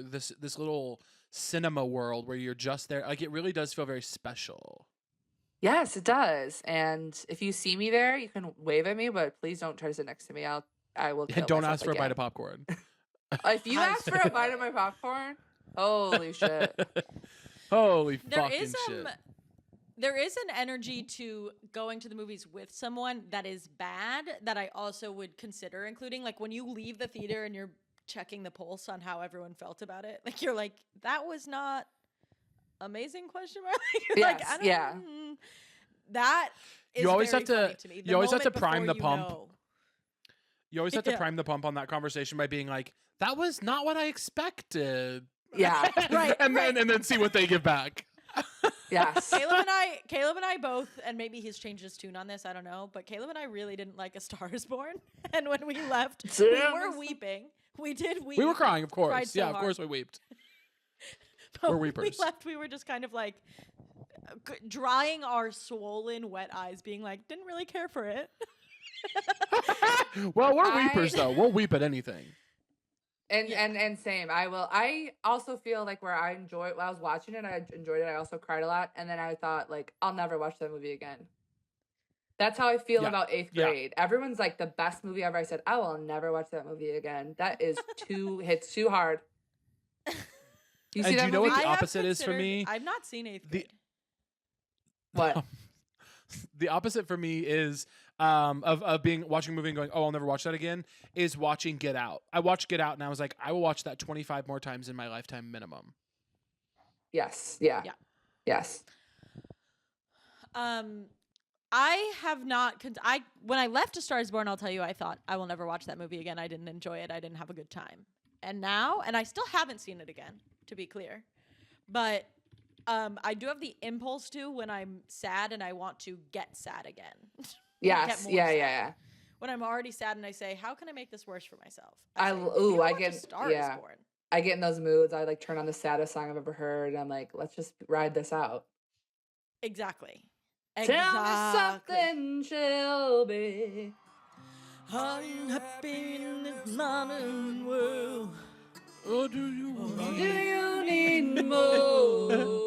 this little cinema world where you're just there. Like, it really does feel very special. Yes, it does. And if you see me there, you can wave at me, but please don't try to sit next to me. I will. Kill And don't myself ask for a bite again. of popcorn. If you ask for a bite of my popcorn, holy shit! Holy There fucking is shit. there is an energy to going to the movies with someone that is bad that I also would consider including. Like when you leave the theater and you're checking the pulse on how everyone felt about it. Like you're like, that was not amazing question mark. You're like, Yes, I don't yeah. That is You always very have to- funny to me. you always have to moment prime before the you pump. know. You always have to Yeah. prime the pump on that conversation by being like, "That was not what I expected." Yeah. Right, and right. then see what they give back. Yes. Caleb and I both, and maybe he's changed his tune on this, I don't know, but Caleb and I really didn't like A Star is Born. And when we left, we Damn. were weeping. We did weep. We were crying, of Cried course. so Yeah, of hard. course we weeped. But We're when weepers. we left, we were just kind of like drying our swollen, wet eyes, being like, didn't really care for it. Well, we're I- weepers though. We'll weep at anything. And same. I also feel like where I enjoyed while I was watching it, I enjoyed it. I also cried a lot, and then I thought like I'll never watch that movie again. That's how I feel Yeah. about 8th Yeah. grade. Everyone's like the best movie ever. I said I will never watch that movie again. That is hits too hard. You see And that do you know movie? what the I have opposite is for considered- me? I've not seen 8th The- grade. What? The opposite for me is of being watching a movie and going, "Oh, I'll never watch that again," is watching Get Out. I watched Get Out and I was like, I will watch that 25 more times in my lifetime minimum. Yes. Yeah. Yeah. Yes. I have not. When I left A Star Is Born, I'll tell you, I thought I will never watch that movie again. I didn't enjoy it. I didn't have a good time. And now, and I still haven't seen it again, to be clear. But I do have the impulse to when I'm sad and I want to get sad again. Yes. more Yeah. sad. Yeah. When I'm already sad and I say, how can I make this worse for myself? I say, ooh, "Maybe I watch A get- Star yeah. Is Born. I get in those moods. I like turn on the saddest song I've ever heard. And I'm like, let's just ride this out. Exactly. Tell me something, Shelby. Unhappy in this modern world. Oh, do you? Do you need more?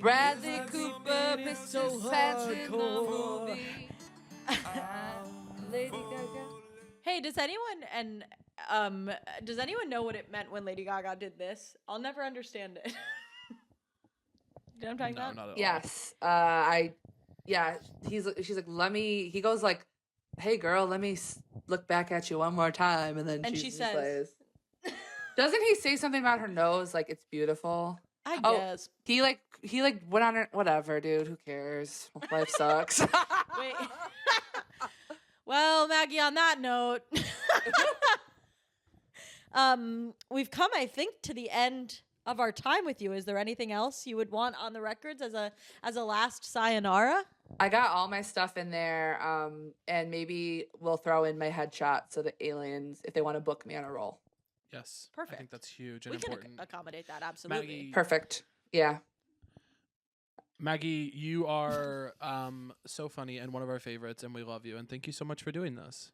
Bradley Cooper, Mr. Pants in the movie. Lady Gaga. Hey, does anyone know what it meant when Lady Gaga did this? I'll never understand it. You know what I'm talking about? Not at all. Yes. She's like, he goes like, hey girl, let me look back at you one more time. And then she says, doesn't he say something about her nose? Like, it's beautiful. I guess. He went on her, whatever, dude, who cares? Life sucks. Wait. Well, Maggie, on that note, we've come, I think, to the end of our time with you. Is there anything else you would want on the records as a last sayonara? I got all my stuff in there, and maybe we'll throw in my headshot so the aliens, if they want to book me on a roll. Yes. Perfect. I think that's huge and We can important. accommodate that, absolutely. Maggie, Perfect. Yeah. Maggie, you are so funny and one of our favorites, and we love you. And thank you so much for doing this.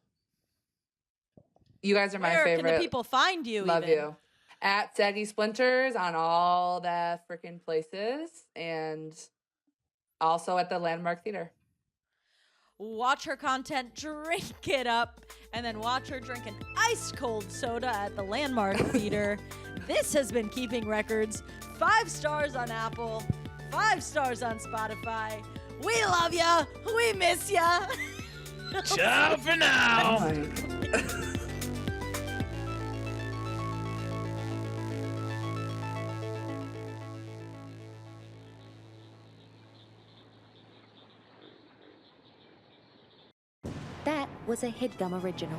You guys are my Where favorite. can the people find you? Love even? you. At Saggy Splinters on all the freaking places, and also at the Landmark Theater. Watch her content, drink it up, and then watch her drink an ice cold soda at the Landmark Theater. This has been Keeping Records. 5 stars on Apple, 5 stars on Spotify. We love ya. We miss ya. Ciao for now. That was a HeadGum original.